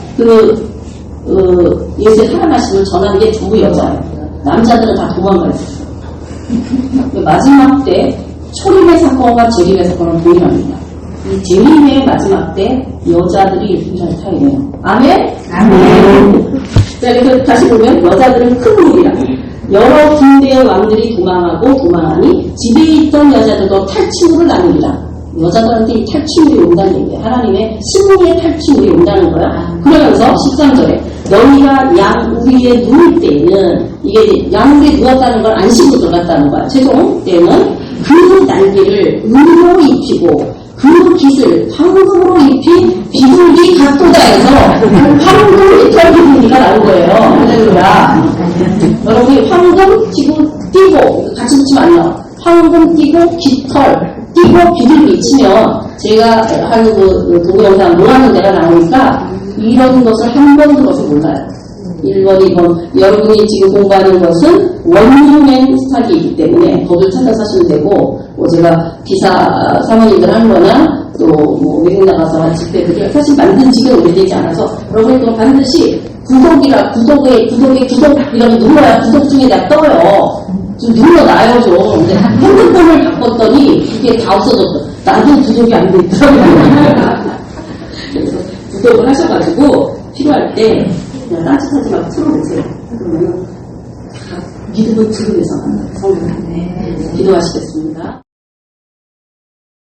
예수의 살아나심을 전하는 게 전부 여자예요. 남자들은 다 도망가 있었어요. 마지막 때 초림의 사건과 재림의 사건은 동일합니다. 이 재림의 마지막 때 여자들이 예수님을 타이네요. 아멘? 아멘. 자, 그래서 다시 보면 여자들은 큰 무리라. 여러 군대의 왕들이 도망하니 집에 있던 여자들도 탈취물을 나누리라. 여자들한테 이 탈취물이 온다는 얘기예요. 하나님의 승리의 탈취물이 온다는 거야. 그러면서 13절에 너희가 양 우리에 누울 때에는 이게 양 위에 누웠다는 걸 안식으로 들어갔다는 거야. 최종 때는 그 날개를 은으로 입히고 그 깃을 황금으로 입힌 비둘기 같도다 해서 황금 깃털 비둘기가 나온 거예요. 할렐루야. 여러분이 황금 지금 띄고 같이 붙이면 안 나와. 황금 띄고 깃털 띄고 비둘기 치면 제가 하는 그 동영상 뭐 하는 데가 나오니까 이런 것을 한 번 들어서 몰라요. 1번, 2번. 여러분이 지금 공부하는 것은 원주맨 스타디이기 때문에 법을 찾아서 하시면 되고, 뭐 제가 기사 사모님들 한 거나 또 뭐 외국 나가서 집회들을 사실 만든 지가 오래되지 않아서 여러분이 또 반드시 구독 이러면 눌러야 구독 중에 다 떠요. 좀 눌러놔요 좀. 근데 핸드폰을 바꿨더니 이게 다 없어졌어. 나도 구독이 안 돼 있더라고요. 그래서 구독을 하셔가지고 필요할 때 그냥 따뜻하지 말고 틀어보세요. 그러면 다 믿음을 들으면서 만나요. 성경에. 기도하시겠습니다.